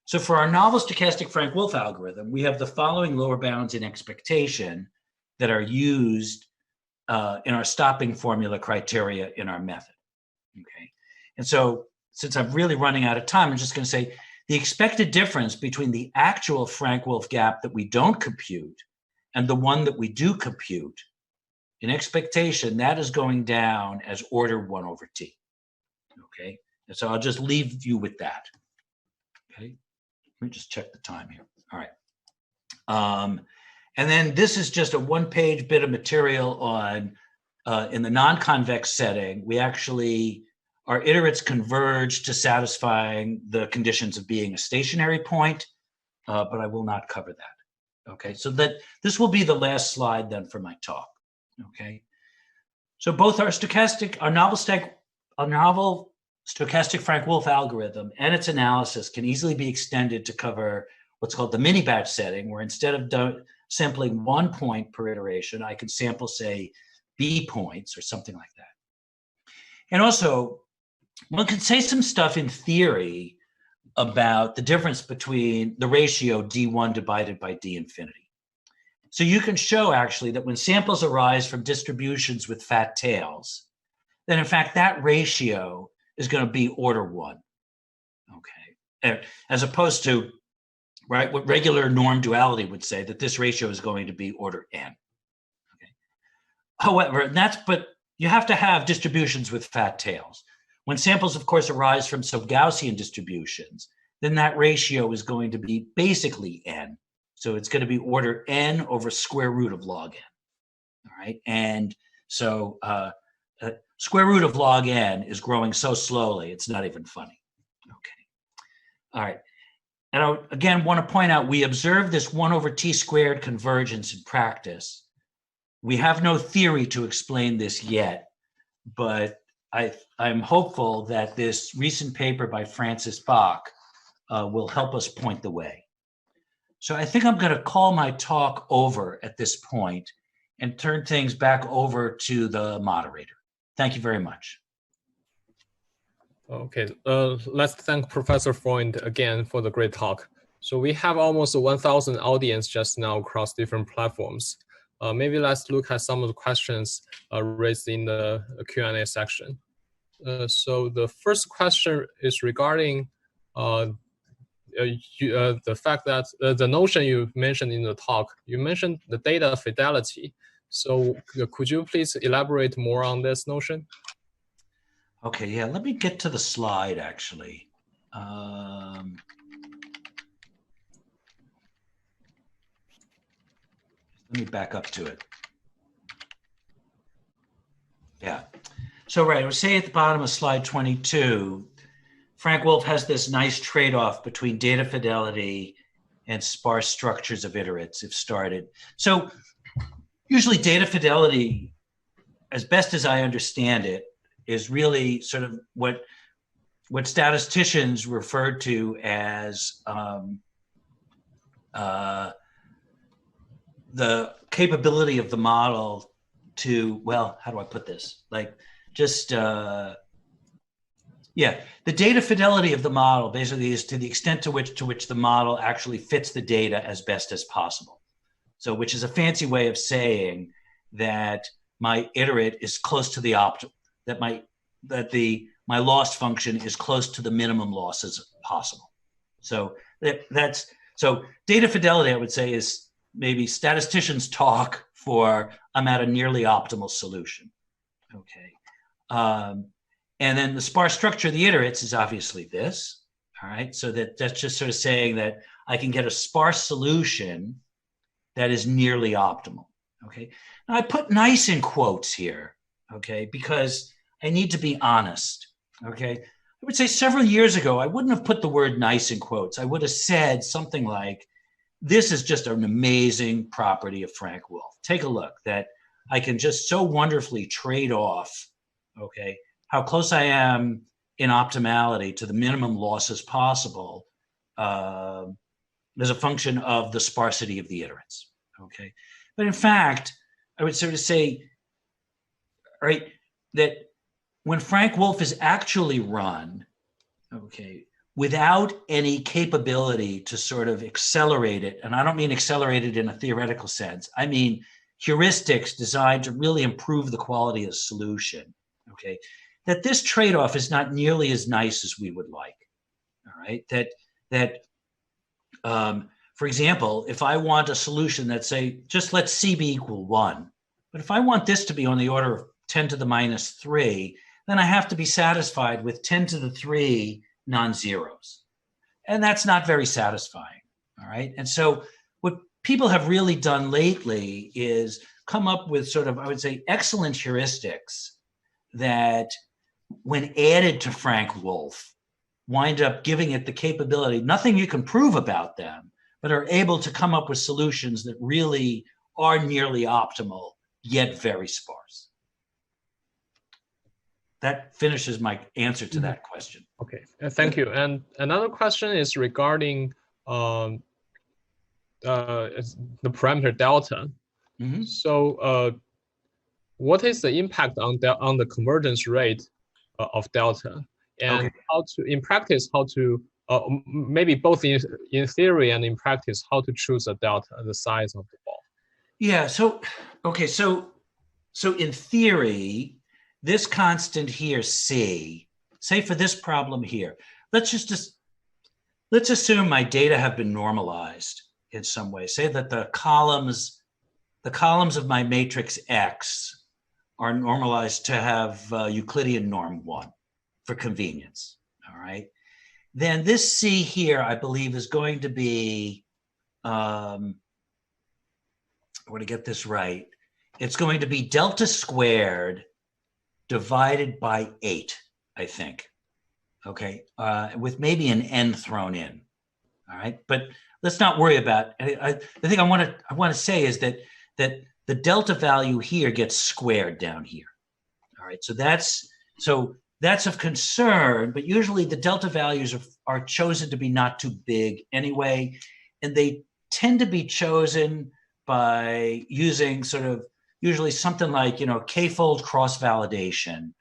So for our novel stochastic Frank-Wolfe algorithm, we have the following lower bounds in expectation that are used in our stopping formula criteria in our method, okay? And so since I'm really running out of time, I'm just going to say the expected difference between the actual Frank-Wolfe gap that we don't compute and the one that we do compute in expectation, that is going down as order 1 over t, okay? And so I'll just leave you with that, okay? Let me just check the time here. All right. And then this is just a one-page bit of material on, in the non-convex setting, we actually, our iterates converge to satisfying the conditions of being a stationary point, but I will not cover that. Okay, so that this will be the last slide then for my talk. Okay, so both our novel stochastic Frank-Wolfe algorithm and its analysis can easily be extended to cover what's called the mini-batch setting, where instead of sampling 1 point per iteration, I could sample, say, B points or something like that. And also, one could say some stuff in theory about the difference between the ratio D1 divided by D infinity. So you can show actually that when samples arise from distributions with fat tails, then in fact that ratio is going to be order 1, okay? As opposed to, right, what regular norm duality would say, that this ratio is going to be order n, okay? However, but you have to have distributions with fat tails. When samples, of course, arise from sub-Gaussian distributions, then that ratio is going to be basically n. So it's going to be order n over square root of log n, all right? And so square root of log n is growing so slowly, it's not even funny, okay? All right, and I again want to point out, we observe this 1 over t squared convergence in practice. We have no theory to explain this yet, but I'm hopeful that this recent paper by Francis Bach will help us point the way. So I think I'm going to call my talk over at this point and turn things back over to the moderator. Thank you very much. Okay, let's thank Professor Freund again for the great talk. So we have almost 1,000 audience just now across different platforms. Maybe let's look at some of the questions raised in the Q&A section. So the first question is regarding the fact that the notion you mentioned in the talk, you mentioned the data fidelity. So could you please elaborate more on this notion? Okay, yeah, let me get to the slide actually. Let me back up to it. Yeah, so right, I was saying at the bottom of slide 22, Frank-Wolfe has this nice trade-off between data fidelity and sparse structures of iterates if started. So usually data fidelity, as best as I understand it, is really sort of what statisticians refer to as the capability of the model to, well, how do I put this? Like just, yeah, the data fidelity of the model basically is to the extent to which the model actually fits the data as best as possible. So which is a fancy way of saying that my iterate is close to the optimal, that my loss function is close to the minimum losses possible. So so data fidelity, I would say, is maybe statisticians talk for I'm at a nearly optimal solution. Okay. And then the sparse structure of the iterates is obviously this. All right. So that's just sort of saying that I can get a sparse solution that is nearly optimal. Okay. Now I put nice in quotes here. Okay. Because I need to be honest, okay? I would say several years ago, I wouldn't have put the word nice in quotes. I would have said something like, this is just an amazing property of Frank-Wolfe. Take a look, that I can just so wonderfully trade off, okay, how close I am in optimality to the minimum losses possible as a function of the sparsity of the iterates, okay? But in fact, I would sort of say, right, that when Frank-Wolfe is actually run, okay, without any capability to sort of accelerate it, and I don't mean accelerate it in a theoretical sense, I mean heuristics designed to really improve the quality of the solution, okay, that this trade-off is not nearly as nice as we would like, all right? For example, if I want a solution that say, just let C be equal 1, but if I want this to be on the order of 10 to the minus 3, then I have to be satisfied with 10 to the 3 non-zeros. And that's not very satisfying, all right? And so what people have really done lately is come up with sort of, I would say, excellent heuristics that when added to Frank-Wolfe, wind up giving it the capability, nothing you can prove about them, but are able to come up with solutions that really are nearly optimal, yet very sparse. That finishes my answer to that question. Okay, thank you. And another question is regarding the parameter delta. Mm-hmm. So what is the impact on the convergence rate of delta? And okay, how to, in practice, how to, maybe both in theory and in practice, how to choose a delta, the size of the ball? Yeah, so, okay, so in theory, this constant here, C, say for this problem here, let's assume my data have been normalized in some way. Say that the columns of my matrix X are normalized to have Euclidean norm 1 for convenience, all right? Then this C here, I believe, is going to be, I want to get this right, it's going to be delta squared divided by 8, I think, okay, with maybe an n thrown in, all right? But let's not worry about it. The thing I want to say is that the delta value here gets squared down here, all right? So that's of concern, but usually the delta values are chosen to be not too big anyway, and they tend to be chosen by using sort of usually something like, k-fold cross-validation,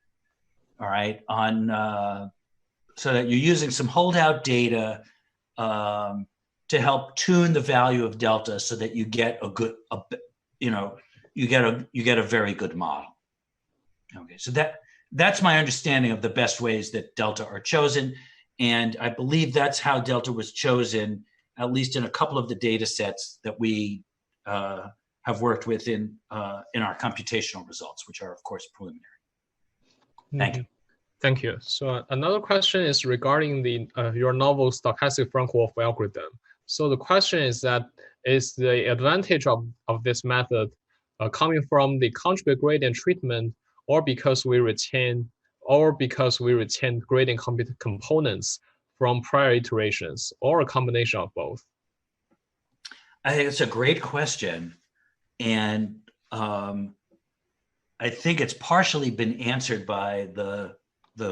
all right, on so that you're using some holdout data to help tune the value of delta so that you get you get a very good model. Okay, so that's my understanding of the best ways that delta are chosen, and I believe that's how delta was chosen, at least in a couple of the data sets that we have worked with in our computational results, which are of course preliminary. Thank you. Thank you. So another question is regarding your novel stochastic Frank-Wolfe algorithm. So the question is that, is the advantage of this method coming from the conjugate gradient treatment, or because we retain gradient components from prior iterations, or a combination of both? I think it's a great question, and I think it's partially been answered by the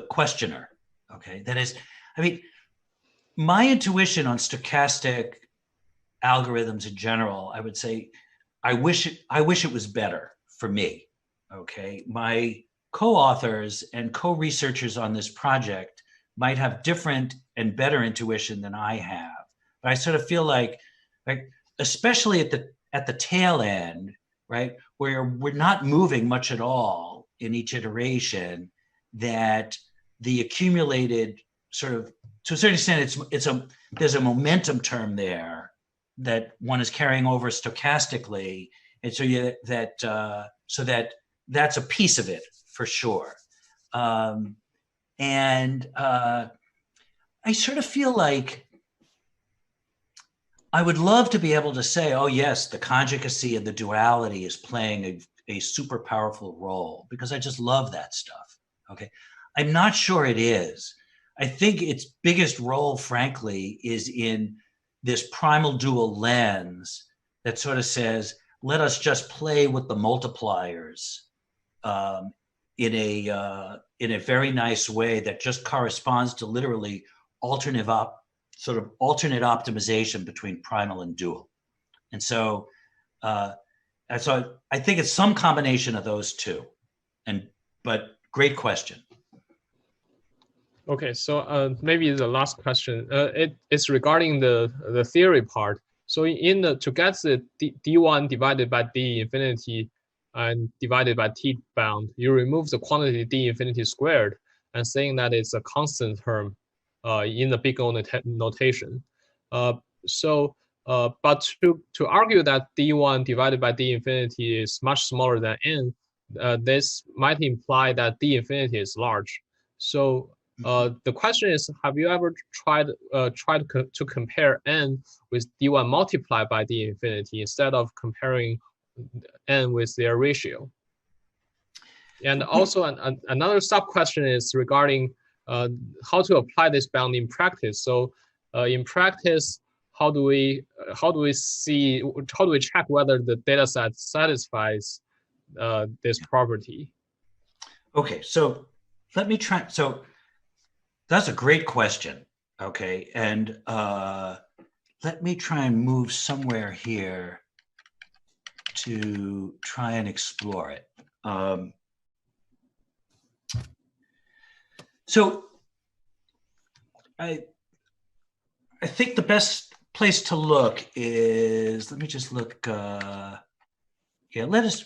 questioner. Okay, that is, I mean, my intuition on stochastic algorithms in general, I would say, I wish it was better for me. Okay, my co-authors and co-researchers on this project might have different and better intuition than I have, but I sort of feel like especially at the tail end, right, where we're not moving much at all in each iteration, that the accumulated sort of, to a certain extent, there's a momentum term there that one is carrying over stochastically, and so that's a piece of it for sure. And I sort of feel like I would love to be able to say, oh yes, the conjugacy and the duality is playing a super powerful role, because I just love that stuff. Okay, I'm not sure it is. I think its biggest role, frankly, is in this primal dual lens that sort of says, let us just play with the multipliers in a very nice way that just corresponds to literally alternate optimization between primal and dual. And so I think it's some combination of those two. But great question. Okay, so maybe the last question. It's regarding the theory part. So to get the d1 divided by d infinity and divided by t bound, you remove the quantity d infinity squared and saying that it's a constant term in the big O notation. But to argue that d1 divided by d infinity is much smaller than n, this might imply that d infinity is large. So the question is, have you ever tried to compare n with d1 multiplied by d infinity instead of comparing n with their ratio? And also another sub question is regarding how to apply this bound in practice. So in practice, how do we check whether the data set satisfies this property? Okay, so let me try. So that's a great question. Okay, and let me try and move somewhere here to try and explore it. So I think the best place to look is, let me just look. Yeah, let's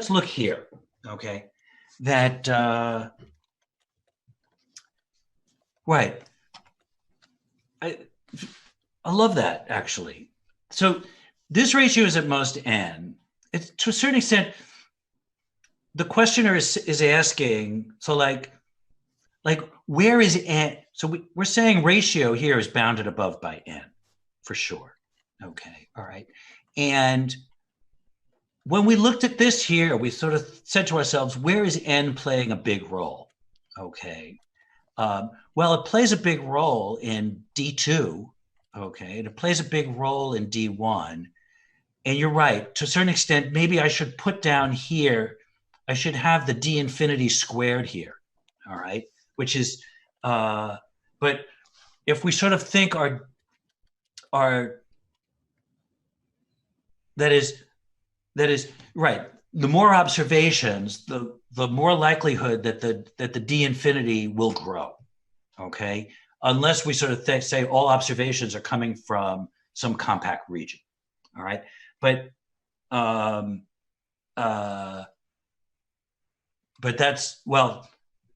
look here. Okay, that right. I love that, actually. So this ratio is at most n. It's, to a certain extent, the questioner is asking, so like where is n? So we're saying ratio here is bounded above by n, for sure. Okay, all right. And when we looked at this here, we sort of said to ourselves, where is n playing a big role? Okay. Well, it plays a big role in D2, okay, and it plays a big role in D1. And you're right, to a certain extent, maybe I should put down here, I should have the D infinity squared here, all right, which is, but if we sort of think that is right, the more observations, the more likelihood that the d infinity will grow. Okay, unless we sort of say all observations are coming from some compact region. All right, but that's, well,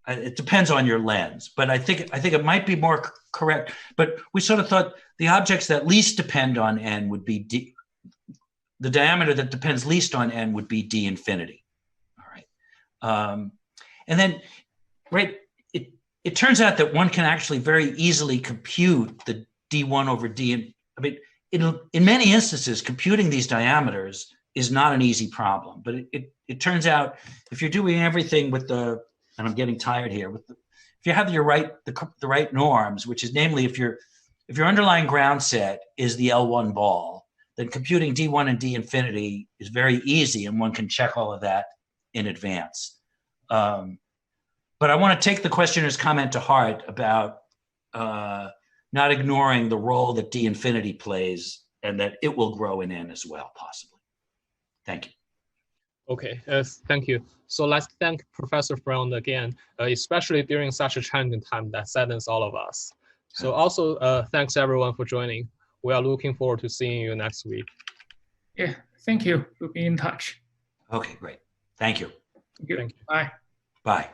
it depends on your lens. But I think it might be more correct. But we sort of thought the objects that least depend on n would be d. The diameter that depends least on n would be d infinity. All right, and then it turns out that one can actually very easily compute the d1 over d. I mean, in many instances, computing these diameters is not an easy problem. But it turns out if you're doing everything with the, and I'm getting tired here, if you have the right norms, which is namely if your underlying ground set is the L1 ball, then computing d1 and d infinity is very easy, and one can check all of that in advance. But I want to take the questioner's comment to heart about not ignoring the role that d infinity plays, and that it will grow in n as well, possibly. Thank you. Okay, thank you. So let's thank Professor Freund again, especially during such a challenging time that saddens all of us. So also thanks everyone for joining. We are looking forward to seeing you next week. Yeah, thank you. We'll be in touch. Okay, great. Thank you. Thank you. Thank you. Bye. Bye.